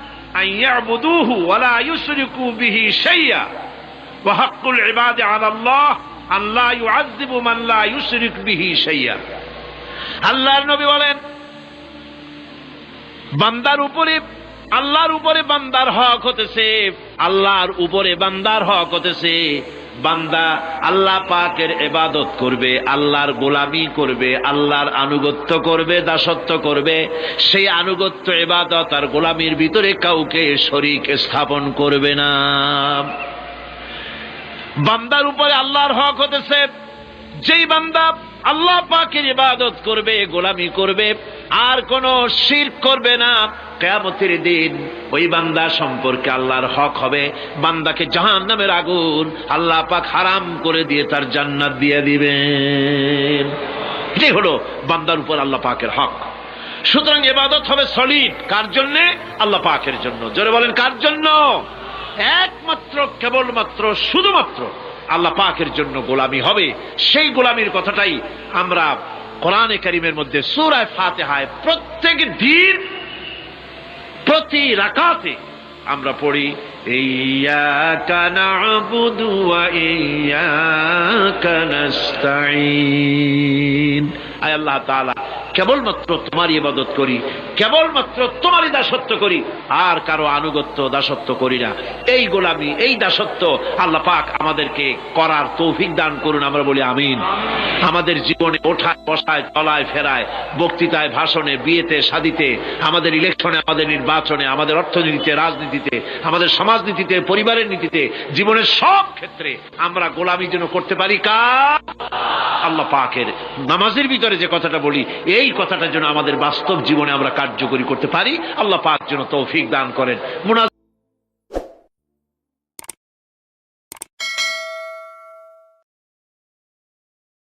আন ইয়াবুদুহু ওয়া লা ইউশরিকু বিহি শাইয়্যা ওয়া হাক্কুল ইবাদি আলাল্লাহ আন লা ইউআযযিবু মান লা ইউশরিক বিহি শাইয়্যা। আল্লাহর নবী বলেন, বান্দার উপরে আল্লাহর উপরে বান্দার হক হতেছে, আল্লাহর উপরে বান্দার হক হতেছে বান্দা আল্লাহ পাকের ইবাদত করবে, আল্লাহর গোলামি করবে, আল্লাহর আনুগত্য করবে, দাসত্ব করবে। সেই আনুগত্য ইবাদত আর গোলামির ভিতরে কাউকে শরীক স্থাপন করবে না। বান্দার উপরে আল্লাহর হক হতেছে যেই বান্দা আল্লাহ পাকের ইবাদত করবে, গোলামি করবে, আর কোন শিরক করবে না, কিয়ামতের দিন ওই বান্দা সম্পর্কে আল্লাহর হক হবে বান্দাকে জাহান্নামের আগুন আল্লাহ পাক হারাম করে দিয়ে তার জান্নাত দিয়ে দিবেন। এটাই হলো বান্দার উপর আল্লাহ পাকের হক। সুতরাং ইবাদত হবে সলিড কার জন্য? আল্লাহ পাকের জন্য। জোরে বলেন কার জন্য? একমাত্র, কেবলমাত্র, শুধুমাত্র আল্লাহ পাকের জন্য গোলামি হবে। সেই গোলামির কথাটাই আমরা কোরআনে কারীমের মধ্যে সূরা ফাতিহায় প্রত্যেক দিন প্রতি রাকাতে আমরা পড়ি, ইয়্যাকা না'বুদু ওয়া ইয়্যাকা নাস্তাঈন। আয় আল্লাহ তাআলা, কেবলমাত্র তোমার ইবাদত করি, কেবলমাত্র তোমারই দাসত্ব করি, আর কারো আনুগত্য দাসত্ব করি না। এই গোলামি, এই দাসত্ব আল্লাহ পাক আমাদেরকে করার তৌফিক দান করুন। আমরা বলি আমিন। আমাদের জীবনে ওঠায় বসায়, চলায় ফেরায়, বক্তৃতায়, ভাষণে, বিয়েতে, শাদীতে, আমাদের ইলেকশনে, আমাদের নির্বাচনে, আমাদের অর্থনীতিতে, রাজনীতিতে, আমাদের সমাজনীতিতে, পরিবারের নীতিতে, জীবনের সব ক্ষেত্রে আমরা গোলামি যেন করতে পারি কার? আল্লাহ পাকের। নামাজের ভিতরে যে কথাটা বলি, এই কথাটা যেন আমাদের বাস্তব জীবনে আমরা কার্যকরী করতে পারি। আল্লাহ পাক যেন তৌফিক দান করেন।